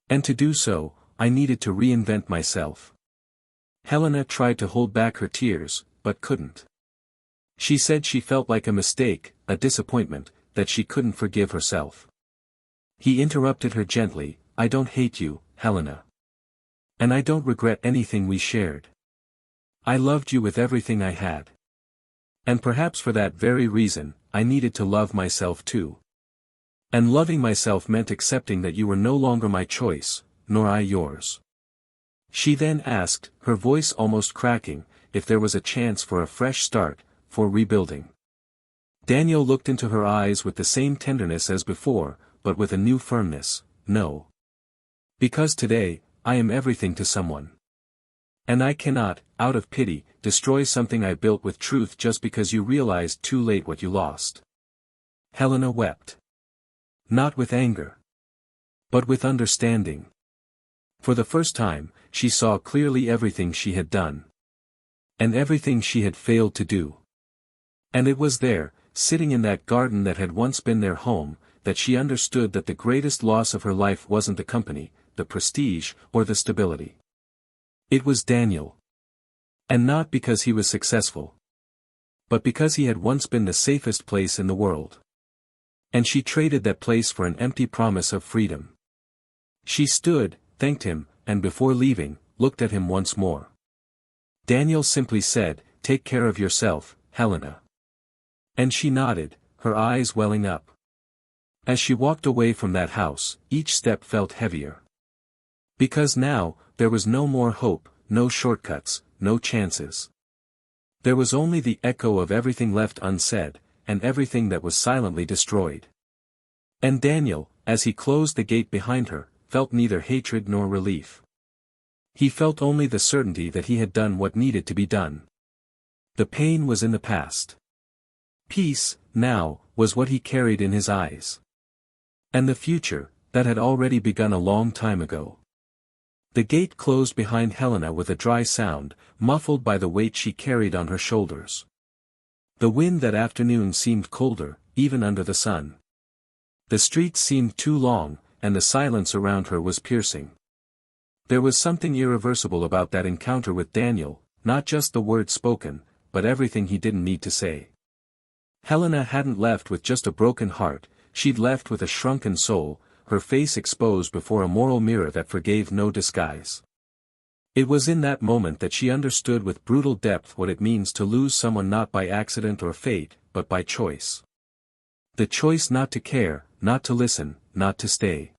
And to do so, I needed to reinvent myself." Helena tried to hold back her tears, but couldn't. She said she felt like a mistake, a disappointment, that she couldn't forgive herself. He interrupted her gently, "I don't hate you, Helena. And I don't regret anything we shared. I loved you with everything I had. And perhaps for that very reason, I needed to love myself too. And loving myself meant accepting that you were no longer my choice, nor I yours." She then asked, her voice almost cracking, if there was a chance for a fresh start, for rebuilding. Daniel looked into her eyes with the same tenderness as before, but with a new firmness, "No. Because today, I am everything to someone. And I cannot, out of pity, destroy something I built with truth just because you realized too late what you lost." Helena wept. Not with anger. But with understanding. For the first time, she saw clearly everything she had done. And everything she had failed to do. And it was there, sitting in that garden that had once been their home, that she understood that the greatest loss of her life wasn't the company, the prestige, or the stability. It was Daniel. And not because he was successful. But because he had once been the safest place in the world. And she traded that place for an empty promise of freedom. She stood, thanked him, and before leaving, looked at him once more. Daniel simply said, "Take care of yourself, Helena." And she nodded, her eyes welling up. As she walked away from that house, each step felt heavier. Because now, there was no more hope, no shortcuts, no chances. There was only the echo of everything left unsaid, and everything that was silently destroyed. And Daniel, as he closed the gate behind her, felt neither hatred nor relief. He felt only the certainty that he had done what needed to be done. The pain was in the past. Peace, now, was what he carried in his eyes. And the future, that had already begun a long time ago. The gate closed behind Helena with a dry sound, muffled by the weight she carried on her shoulders. The wind that afternoon seemed colder, even under the sun. The streets seemed too long, and the silence around her was piercing. There was something irreversible about that encounter with Daniel, not just the words spoken, but everything he didn't need to say. Helena hadn't left with just a broken heart, she'd left with a shrunken soul, her face exposed before a moral mirror that forgave no disguise. It was in that moment that she understood with brutal depth what it means to lose someone not by accident or fate, but by choice. The choice not to care, not to listen, not to stay.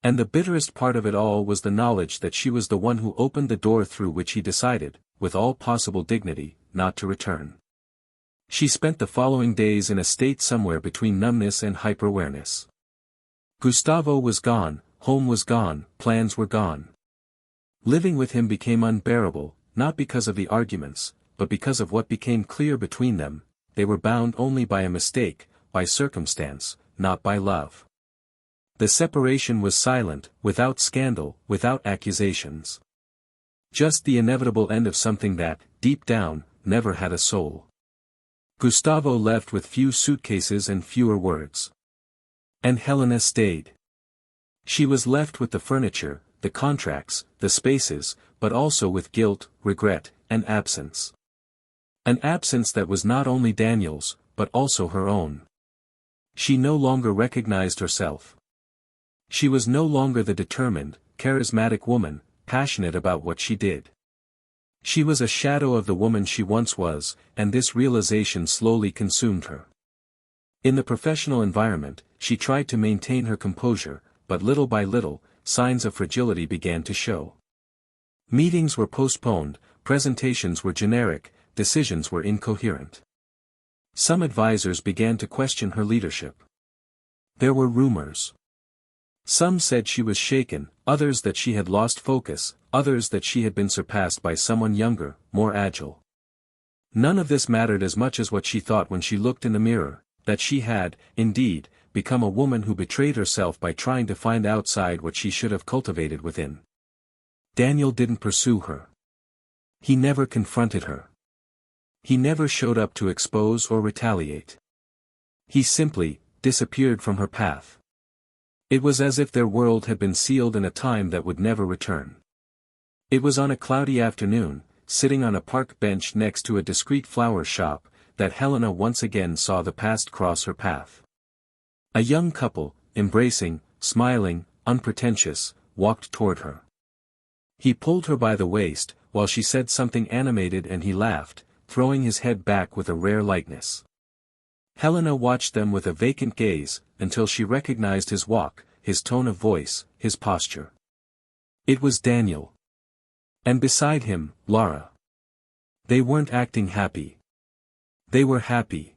And the bitterest part of it all was the knowledge that she was the one who opened the door through which he decided, with all possible dignity, not to return. She spent the following days in a state somewhere between numbness and hyper-awareness. Gustavo was gone, home was gone, plans were gone. Living with him became unbearable, not because of the arguments, but because of what became clear between them. They were bound only by a mistake, by circumstance, not by love. The separation was silent, without scandal, without accusations. Just the inevitable end of something that, deep down, never had a soul. Gustavo left with few suitcases and fewer words. And Helena stayed. She was left with the furniture, the contracts, the spaces, but also with guilt, regret, and absence. An absence that was not only Daniel's, but also her own. She no longer recognized herself. She was no longer the determined, charismatic woman, passionate about what she did. She was a shadow of the woman she once was, and this realization slowly consumed her. In the professional environment, she tried to maintain her composure, but little by little, signs of fragility began to show. Meetings were postponed, presentations were generic, decisions were incoherent. Some advisors began to question her leadership. There were rumors. Some said she was shaken, others that she had lost focus, others that she had been surpassed by someone younger, more agile. None of this mattered as much as what she thought when she looked in the mirror, that she had, indeed, become a woman who betrayed herself by trying to find outside what she should have cultivated within. Daniel didn't pursue her. He never confronted her. He never showed up to expose or retaliate. He simply disappeared from her path. It was as if their world had been sealed in a time that would never return. It was on a cloudy afternoon, sitting on a park bench next to a discreet flower shop, that Helena once again saw the past cross her path. A young couple, embracing, smiling, unpretentious, walked toward her. He pulled her by the waist, while she said something animated, and he laughed, throwing his head back with a rare lightness. Helena watched them with a vacant gaze, until she recognized his walk, his tone of voice, his posture. It was Daniel. And beside him, Laura. They weren't acting happy. They were happy.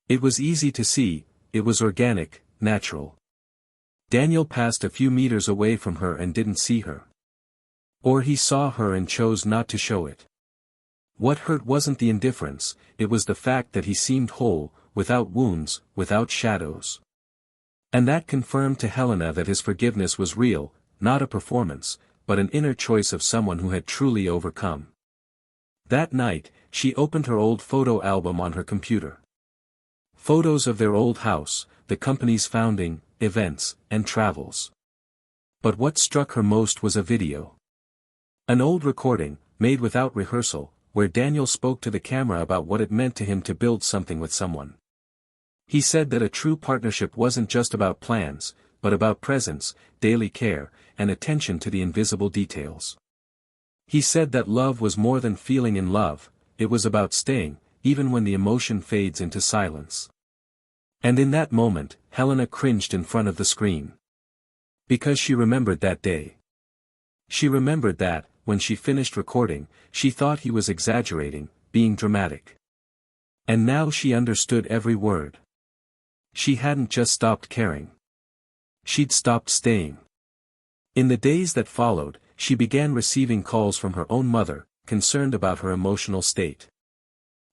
It was easy to see, it was organic, natural. Daniel passed a few meters away from her and didn't see her. Or he saw her and chose not to show it. What hurt wasn't the indifference, it was the fact that he seemed whole, without wounds, without shadows. And that confirmed to Helena that his forgiveness was real, not a performance, but an inner choice of someone who had truly overcome. That night, she opened her old photo album on her computer. Photos of their old house, the company's founding, events, and travels. But what struck her most was a video. An old recording, made without rehearsal, where Daniel spoke to the camera about what it meant to him to build something with someone. He said that a true partnership wasn't just about plans, but about presence, daily care, and attention to the invisible details. He said that love was more than feeling in love, it was about staying, even when the emotion fades into silence. And in that moment, Helena cringed in front of the screen. Because she remembered that day. She remembered that, when she finished recording, she thought he was exaggerating, being dramatic. And now she understood every word. She hadn't just stopped caring. She'd stopped staying. In the days that followed, she began receiving calls from her own mother, concerned about her emotional state.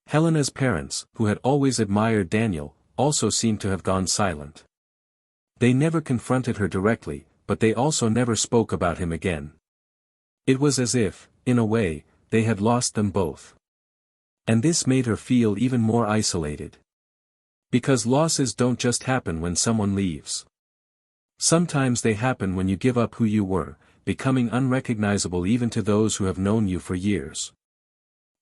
Helena's parents, who had always admired Daniel, also seemed to have gone silent. They never confronted her directly, but they also never spoke about him again. It was as if, in a way, they had lost them both. And this made her feel even more isolated. Because losses don't just happen when someone leaves. Sometimes they happen when you give up who you were, becoming unrecognizable even to those who have known you for years.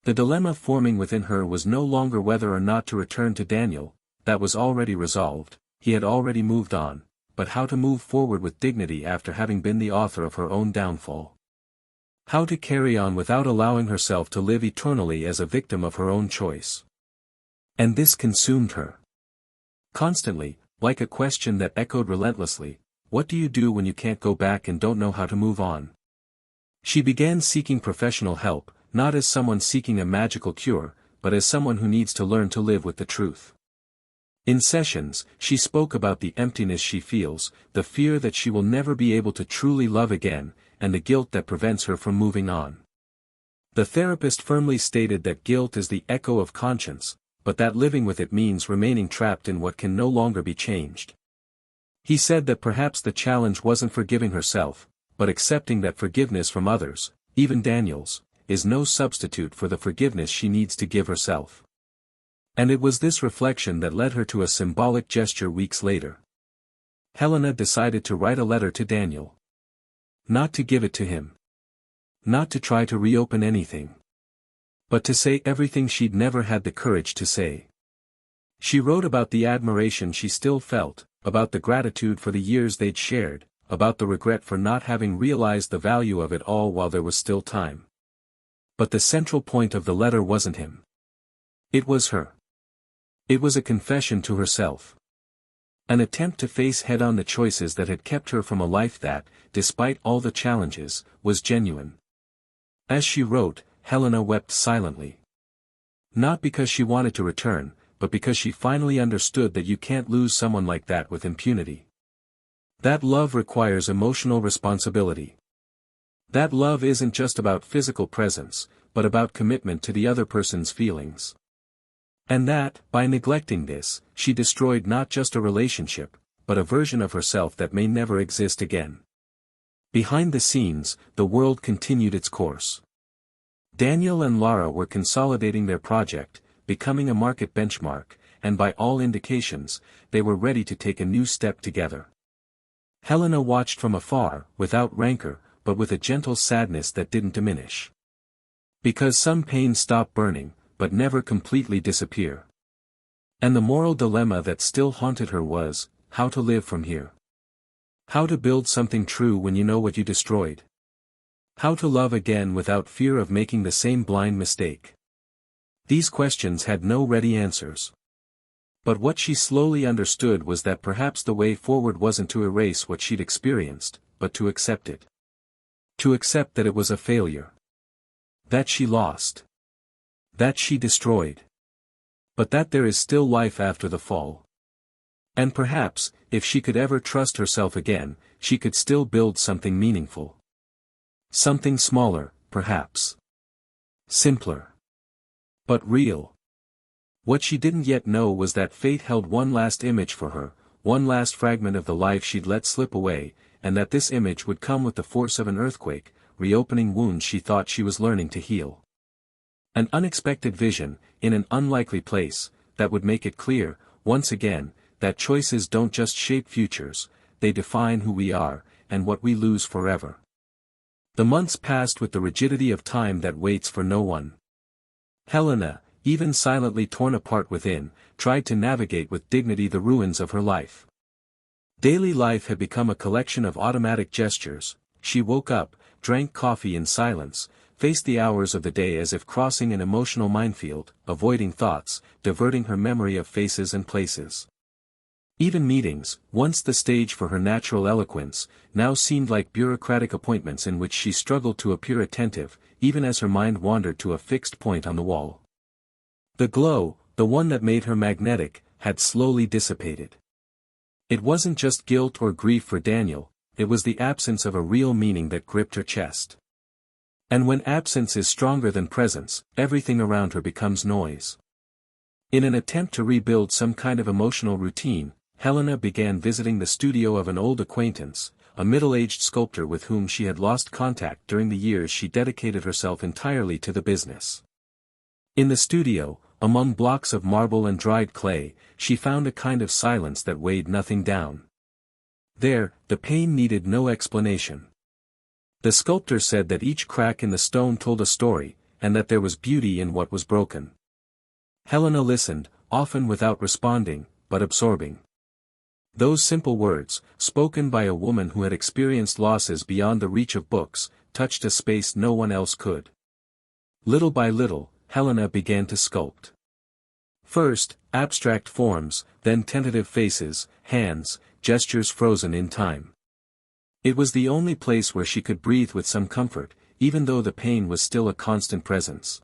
The dilemma forming within her was no longer whether or not to return to Daniel, that was already resolved, he had already moved on, but how to move forward with dignity after having been the author of her own downfall. How to carry on without allowing herself to live eternally as a victim of her own choice. And this consumed her. Constantly, like a question that echoed relentlessly, what do you do when you can't go back and don't know how to move on? She began seeking professional help, not as someone seeking a magical cure, but as someone who needs to learn to live with the truth. In sessions, she spoke about the emptiness she feels, the fear that she will never be able to truly love again, and the guilt that prevents her from moving on. The therapist firmly stated that guilt is the echo of conscience, but that living with it means remaining trapped in what can no longer be changed. He said that perhaps the challenge wasn't forgiving herself, but accepting that forgiveness from others, even Daniel's, is no substitute for the forgiveness she needs to give herself. And it was this reflection that led her to a symbolic gesture weeks later. Helena decided to write a letter to Daniel. Not to give it to him. Not to try to reopen anything. But to say everything she'd never had the courage to say. She wrote about the admiration she still felt, about the gratitude for the years they'd shared, about the regret for not having realized the value of it all while there was still time. But the central point of the letter wasn't him. It was her. It was a confession to herself. An attempt to face head-on the choices that had kept her from a life that, despite all the challenges, was genuine. As she wrote, Helena wept silently. Not because she wanted to return, but because she finally understood that you can't lose someone like that with impunity. That love requires emotional responsibility. That love isn't just about physical presence, but about commitment to the other person's feelings. And that, by neglecting this, she destroyed not just a relationship, but a version of herself that may never exist again. Behind the scenes, the world continued its course. Daniel and Lara were consolidating their project, becoming a market benchmark, and by all indications, they were ready to take a new step together. Helena watched from afar, without rancor, but with a gentle sadness that didn't diminish. Because some pains stop burning, but never completely disappear. And the moral dilemma that still haunted her was, how to live from here. How to build something true when you know what you destroyed. How to love again without fear of making the same blind mistake. These questions had no ready answers. But what she slowly understood was that perhaps the way forward wasn't to erase what she'd experienced, but to accept it. To accept that it was a failure. That she lost. That she destroyed. But that there is still life after the fall. And perhaps, if she could ever trust herself again, she could still build something meaningful. Something smaller, perhaps. Simpler. But real. What she didn't yet know was that fate held one last image for her, one last fragment of the life she'd let slip away, and that this image would come with the force of an earthquake, reopening wounds she thought she was learning to heal. An unexpected vision, in an unlikely place, that would make it clear, once again, that choices don't just shape futures, they define who we are, and what we lose forever. The months passed with the rigidity of time that waits for no one. Helena, even silently torn apart within, tried to navigate with dignity the ruins of her life. Daily life had become a collection of automatic gestures. She woke up, drank coffee in silence, faced the hours of the day as if crossing an emotional minefield, avoiding thoughts, diverting her memory of faces and places. Even meetings, once the stage for her natural eloquence, now seemed like bureaucratic appointments in which she struggled to appear attentive, even as her mind wandered to a fixed point on the wall. The glow, the one that made her magnetic, had slowly dissipated. It wasn't just guilt or grief for Daniel, it was the absence of a real meaning that gripped her chest. And when absence is stronger than presence, everything around her becomes noise. In an attempt to rebuild some kind of emotional routine, Helena began visiting the studio of an old acquaintance, a middle-aged sculptor with whom she had lost contact during the years she dedicated herself entirely to the business. In the studio, among blocks of marble and dried clay, she found a kind of silence that weighed nothing down. There, the pain needed no explanation. The sculptor said that each crack in the stone told a story, and that there was beauty in what was broken. Helena listened, often without responding, but absorbing. Those simple words, spoken by a woman who had experienced losses beyond the reach of books, touched a space no one else could. Little by little, Helena began to sculpt. First, abstract forms, then tentative faces, hands, gestures frozen in time. It was the only place where she could breathe with some comfort, even though the pain was still a constant presence.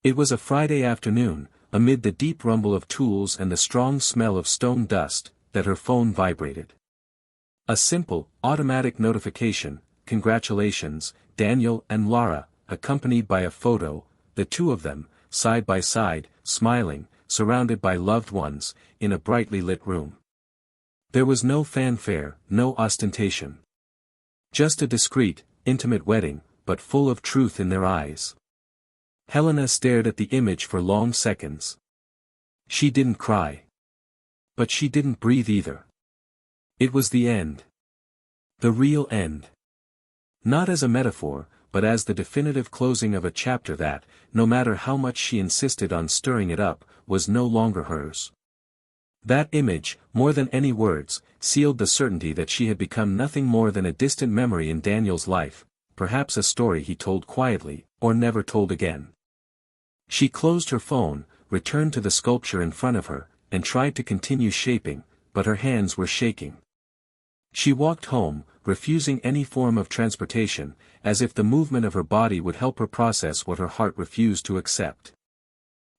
It was a Friday afternoon, amid the deep rumble of tools and the strong smell of stone dust, that her phone vibrated. A simple, automatic notification, "Congratulations, Daniel and Laura," accompanied by a photo, the two of them, side by side, smiling, surrounded by loved ones, in a brightly lit room. There was no fanfare, no ostentation. Just a discreet, intimate wedding, but full of truth in their eyes. Helena stared at the image for long seconds. She didn't cry. But she didn't breathe either. It was the end. The real end. Not as a metaphor, but as the definitive closing of a chapter that, no matter how much she insisted on stirring it up, was no longer hers. That image, more than any words, sealed the certainty that she had become nothing more than a distant memory in Daniel's life, perhaps a story he told quietly, or never told again. She closed her phone, returned to the sculpture in front of her, and tried to continue shaping, but her hands were shaking. She walked home, refusing any form of transportation, as if the movement of her body would help her process what her heart refused to accept.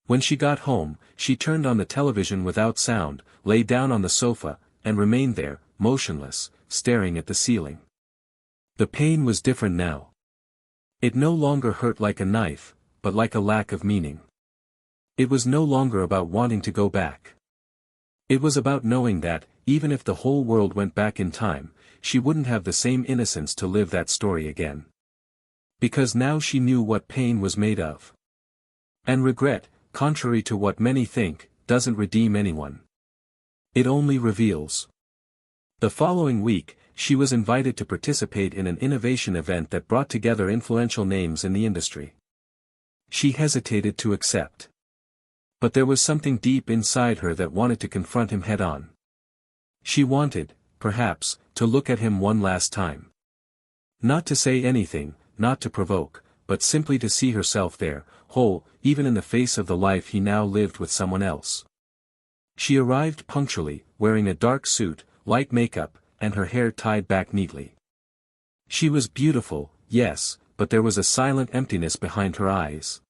When she got home, she turned on the television without sound, lay down on the sofa, and remained there, motionless, staring at the ceiling. The pain was different now. It no longer hurt like a knife, but like a lack of meaning. It was no longer about wanting to go back. It was about knowing that, even if the whole world went back in time, she wouldn't have the same innocence to live that story again. Because now she knew what pain was made of. And regret, contrary to what many think, doesn't redeem anyone. It only reveals. The following week, she was invited to participate in an innovation event that brought together influential names in the industry. She hesitated to accept. But there was something deep inside her that wanted to confront him head-on. She wanted, perhaps, to look at him one last time. Not to say anything, not to provoke, but simply to see herself there, whole, even in the face of the life he now lived with someone else. She arrived punctually, wearing a dark suit, light makeup, and her hair tied back neatly. She was beautiful, yes, but there was a silent emptiness behind her eyes.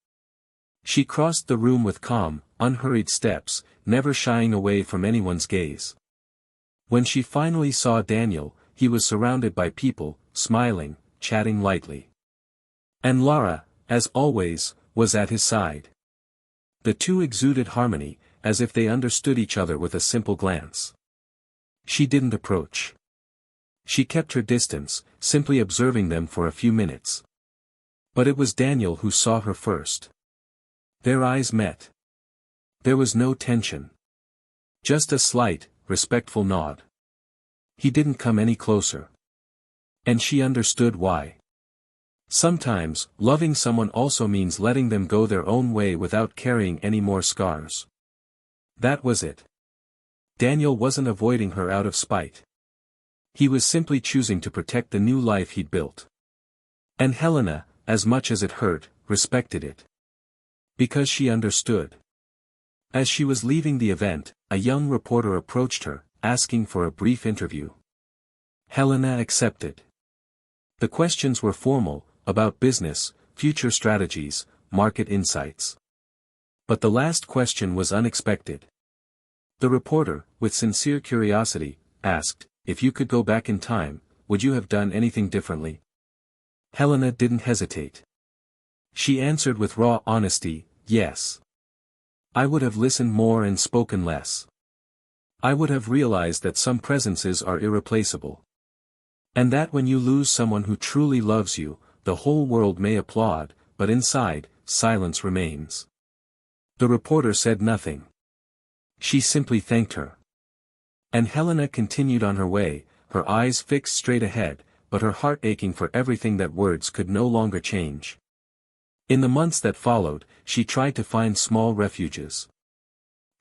She crossed the room with calm, unhurried steps, never shying away from anyone's gaze. When she finally saw Daniel, he was surrounded by people, smiling, chatting lightly. And Laura, as always, was at his side. The two exuded harmony, as if they understood each other with a simple glance. She didn't approach. She kept her distance, simply observing them for a few minutes. But it was Daniel who saw her first. Their eyes met. There was no tension. Just a slight, respectful nod. He didn't come any closer. And she understood why. Sometimes, loving someone also means letting them go their own way without carrying any more scars. That was it. Daniel wasn't avoiding her out of spite. He was simply choosing to protect the new life he'd built. And Helena, as much as it hurt, respected it. Because she understood. As she was leaving the event, a young reporter approached her, asking for a brief interview. Helena accepted. The questions were formal, about business, future strategies, market insights. But the last question was unexpected. The reporter, with sincere curiosity, asked, "If you could go back in time, would you have done anything differently?" Helena didn't hesitate. She answered with raw honesty, "Yes. I would have listened more and spoken less. I would have realized that some presences are irreplaceable. And that when you lose someone who truly loves you, the whole world may applaud, but inside, silence remains." The reporter said nothing. She simply thanked her. And Helena continued on her way, her eyes fixed straight ahead, but her heart aching for everything that words could no longer change. In the months that followed, she tried to find small refuges.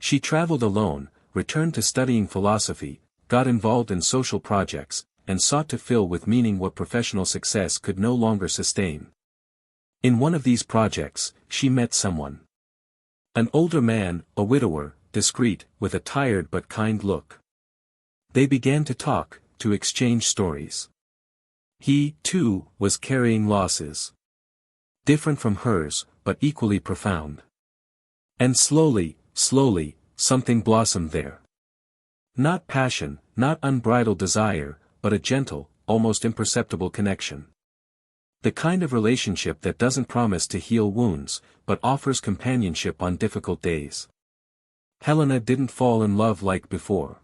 She traveled alone, returned to studying philosophy, got involved in social projects, and sought to fill with meaning what professional success could no longer sustain. In one of these projects, she met someone. An older man, a widower, discreet, with a tired but kind look. They began to talk, to exchange stories. He, too, was carrying losses. Different from hers, but equally profound. And slowly, something blossomed there. Not passion, not unbridled desire, but a gentle, almost imperceptible connection. The kind of relationship that doesn't promise to heal wounds, but offers companionship on difficult days. Helena didn't fall in love like before.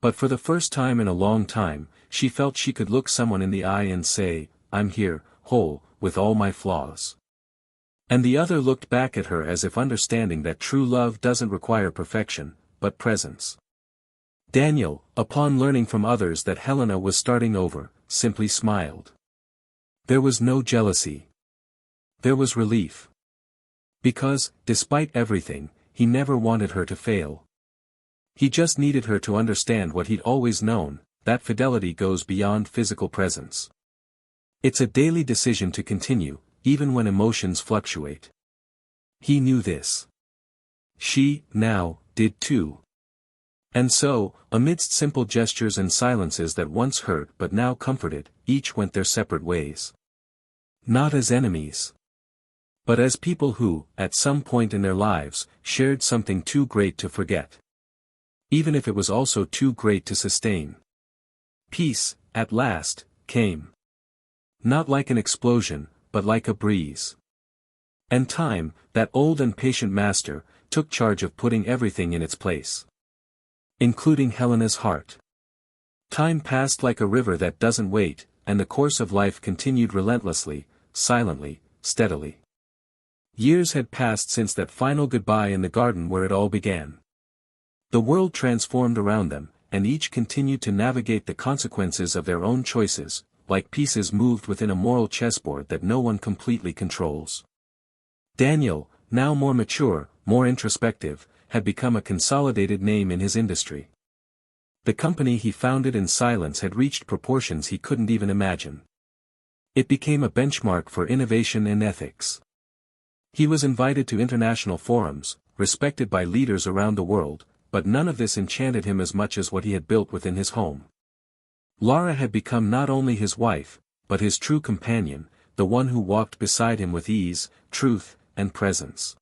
But for the first time in a long time, she felt she could look someone in the eye and say, "I'm here, whole, with all my flaws." And the other looked back at her as if understanding that true love doesn't require perfection, but presence. Daniel, upon learning from others that Helena was starting over, simply smiled. There was no jealousy. There was relief. Because, despite everything, he never wanted her to fail. He just needed her to understand what he'd always known, that fidelity goes beyond physical presence. It's a daily decision to continue, even when emotions fluctuate. He knew this. She, now, did too. And so, amidst simple gestures and silences that once hurt but now comforted, each went their separate ways. Not as enemies, but as people who, at some point in their lives, shared something too great to forget. Even if it was also too great to sustain. Peace, at last, came. Not like an explosion, but like a breeze. And time, that old and patient master, took charge of putting everything in its place. Including Helena's heart. Time passed like a river that doesn't wait, and the course of life continued relentlessly, silently, steadily. Years had passed since that final goodbye in the garden where it all began. The world transformed around them, and each continued to navigate the consequences of their own choices, like pieces moved within a moral chessboard that no one completely controls. Daniel, now more mature, more introspective, had become a consolidated name in his industry. The company he founded in silence had reached proportions he couldn't even imagine. It became a benchmark for innovation and ethics. He was invited to international forums, respected by leaders around the world, but none of this enchanted him as much as what he had built within his home. Lara had become not only his wife, but his true companion, the one who walked beside him with ease, truth, and presence.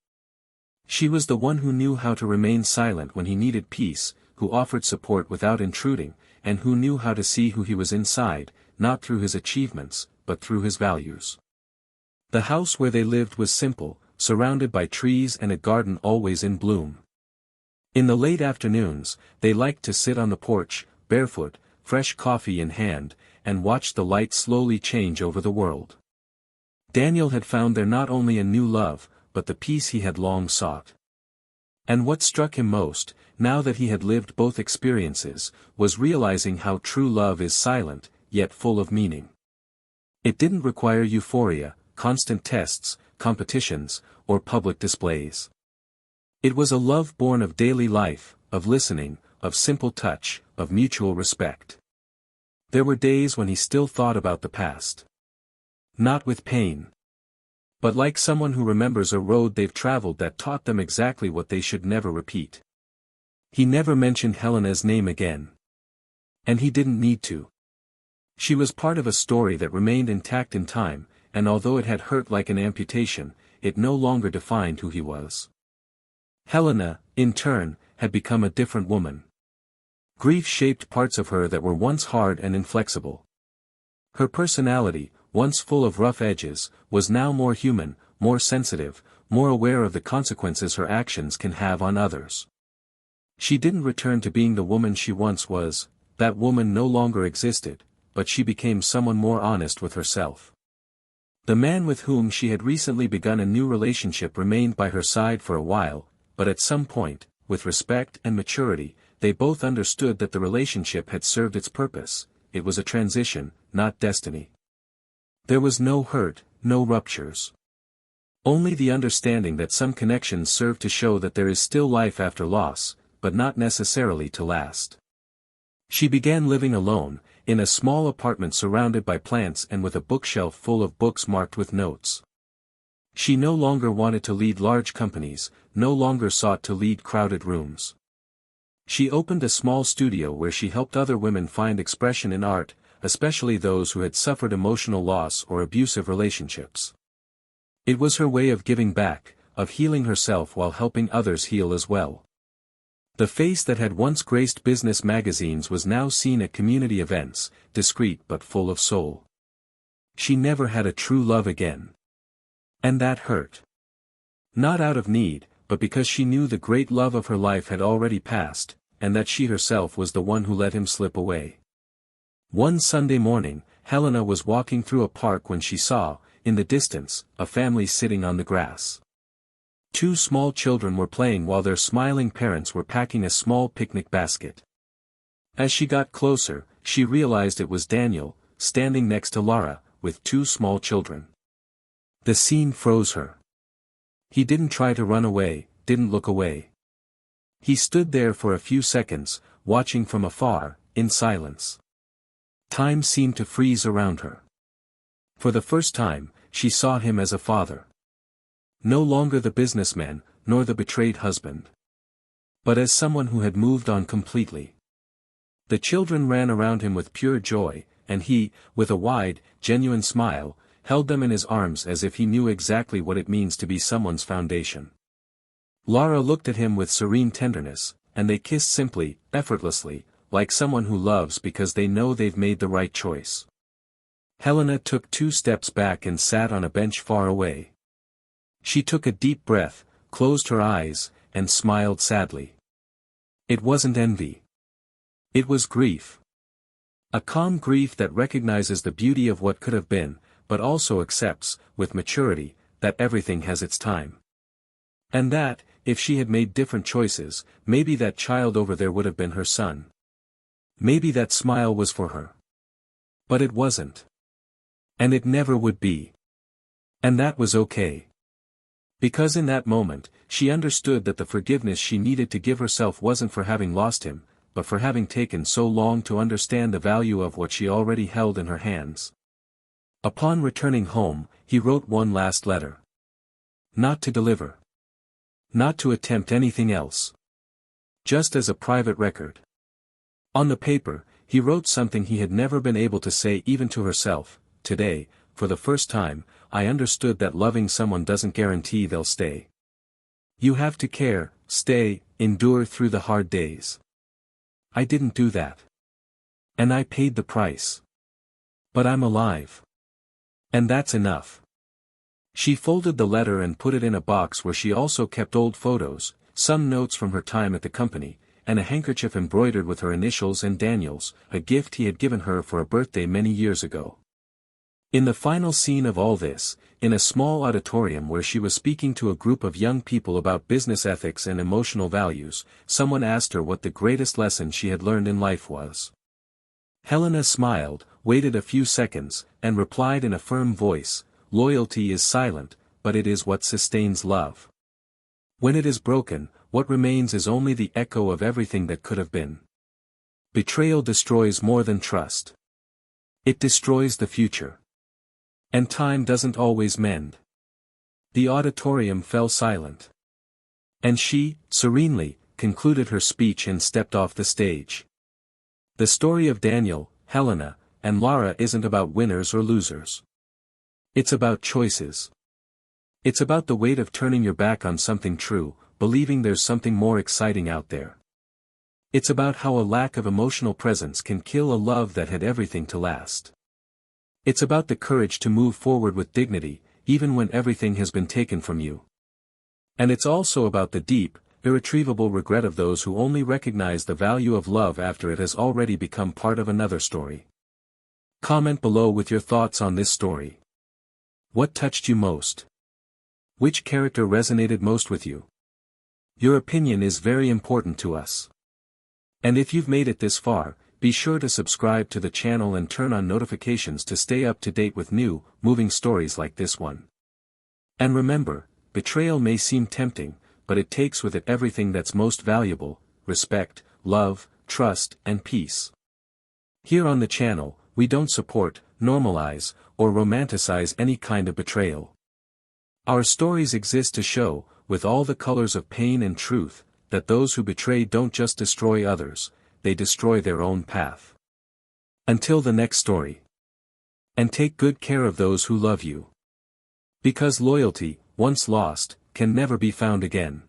She was the one who knew how to remain silent when he needed peace, who offered support without intruding, and who knew how to see who he was inside, not through his achievements, but through his values. The house where they lived was simple, surrounded by trees and a garden always in bloom. In the late afternoons, they liked to sit on the porch, barefoot, fresh coffee in hand, and watch the light slowly change over the world. Daniel had found there not only a new love, but the peace he had long sought. And what struck him most, now that he had lived both experiences, was realizing how true love is silent, yet full of meaning. It didn't require euphoria, constant tests, competitions, or public displays. It was a love born of daily life, of listening, of simple touch, of mutual respect. There were days when he still thought about the past. Not with pain. But like someone who remembers a road they've traveled that taught them exactly what they should never repeat. He never mentioned Helena's name again. And he didn't need to. She was part of a story that remained intact in time, and although it had hurt like an amputation, it no longer defined who he was. Helena, in turn, had become a different woman. Grief shaped parts of her that were once hard and inflexible. Her personality, once full of rough edges, was now more human, more sensitive, more aware of the consequences her actions can have on others. She didn't return to being the woman she once was, that woman no longer existed, but she became someone more honest with herself. The man with whom she had recently begun a new relationship remained by her side for a while, but at some point, with respect and maturity, they both understood that the relationship had served its purpose. It was a transition, not destiny. There was no hurt, no ruptures. Only the understanding that some connections serve to show that there is still life after loss, but not necessarily to last. She began living alone, in a small apartment surrounded by plants and with a bookshelf full of books marked with notes. She no longer wanted to lead large companies, no longer sought to lead crowded rooms. She opened a small studio where she helped other women find expression in art, especially those who had suffered emotional loss or abusive relationships. It was her way of giving back, of healing herself while helping others heal as well. The face that had once graced business magazines was now seen at community events, discreet but full of soul. She never had a true love again. And that hurt. Not out of need, but because she knew the great love of her life had already passed, and that she herself was the one who let him slip away. One Sunday morning, Helena was walking through a park when she saw, in the distance, a family sitting on the grass. Two small children were playing while their smiling parents were packing a small picnic basket. As she got closer, she realized it was Daniel, standing next to Lara, with two small children. The scene froze her. He didn't try to run away, didn't look away. He stood there for a few seconds, watching from afar, in silence. Time seemed to freeze around her. For the first time, she saw him as a father. No longer the businessman, nor the betrayed husband. But as someone who had moved on completely. The children ran around him with pure joy, and he, with a wide, genuine smile, held them in his arms as if he knew exactly what it means to be someone's foundation. Lara looked at him with serene tenderness, and they kissed simply, effortlessly, like someone who loves because they know they've made the right choice. Helena took 2 steps back and sat on a bench far away. She took a deep breath, closed her eyes, and smiled sadly. It wasn't envy. It was grief. A calm grief that recognizes the beauty of what could have been, but also accepts, with maturity, that everything has its time. And that, if she had made different choices, maybe that child over there would have been her son. Maybe that smile was for her. But it wasn't. And it never would be. And that was okay. Because in that moment, she understood that the forgiveness she needed to give herself wasn't for having lost him, but for having taken so long to understand the value of what she already held in her hands. Upon returning home, he wrote one last letter. Not to deliver. Not to attempt anything else. Just as a private record. On the paper, he wrote something he had never been able to say even to herself. Today, for the first time, I understood that loving someone doesn't guarantee they'll stay. You have to care, stay, endure through the hard days. I didn't do that. And I paid the price. But I'm alive. And that's enough. She folded the letter and put it in a box where she also kept old photos, some notes from her time at the company, and a handkerchief embroidered with her initials and Daniel's, a gift he had given her for a birthday many years ago. In the final scene of all this, in a small auditorium where she was speaking to a group of young people about business ethics and emotional values, someone asked her what the greatest lesson she had learned in life was. Helena smiled, waited a few seconds, and replied in a firm voice, "Loyalty is silent, but it is what sustains love. When it is broken, what remains is only the echo of everything that could have been. Betrayal destroys more than trust. It destroys the future. And time doesn't always mend." The auditorium fell silent. And she, serenely, concluded her speech and stepped off the stage. The story of Daniel, Helena, and Lara isn't about winners or losers. It's about choices. It's about the weight of turning your back on something true, believing there's something more exciting out there. It's about how a lack of emotional presence can kill a love that had everything to last. It's about the courage to move forward with dignity, even when everything has been taken from you. And it's also about the deep, irretrievable regret of those who only recognize the value of love after it has already become part of another story. Comment below with your thoughts on this story. What touched you most? Which character resonated most with you? Your opinion is very important to us. And if you've made it this far, be sure to subscribe to the channel and turn on notifications to stay up to date with new, moving stories like this one. And remember, betrayal may seem tempting, but it takes with it everything that's most valuable: respect, love, trust, and peace. Here on the channel, we don't support, normalize, or romanticize any kind of betrayal. Our stories exist to show, with all the colors of pain and truth, that those who betray don't just destroy others, they destroy their own path. Until the next story. And take good care of those who love you. Because loyalty, once lost, can never be found again.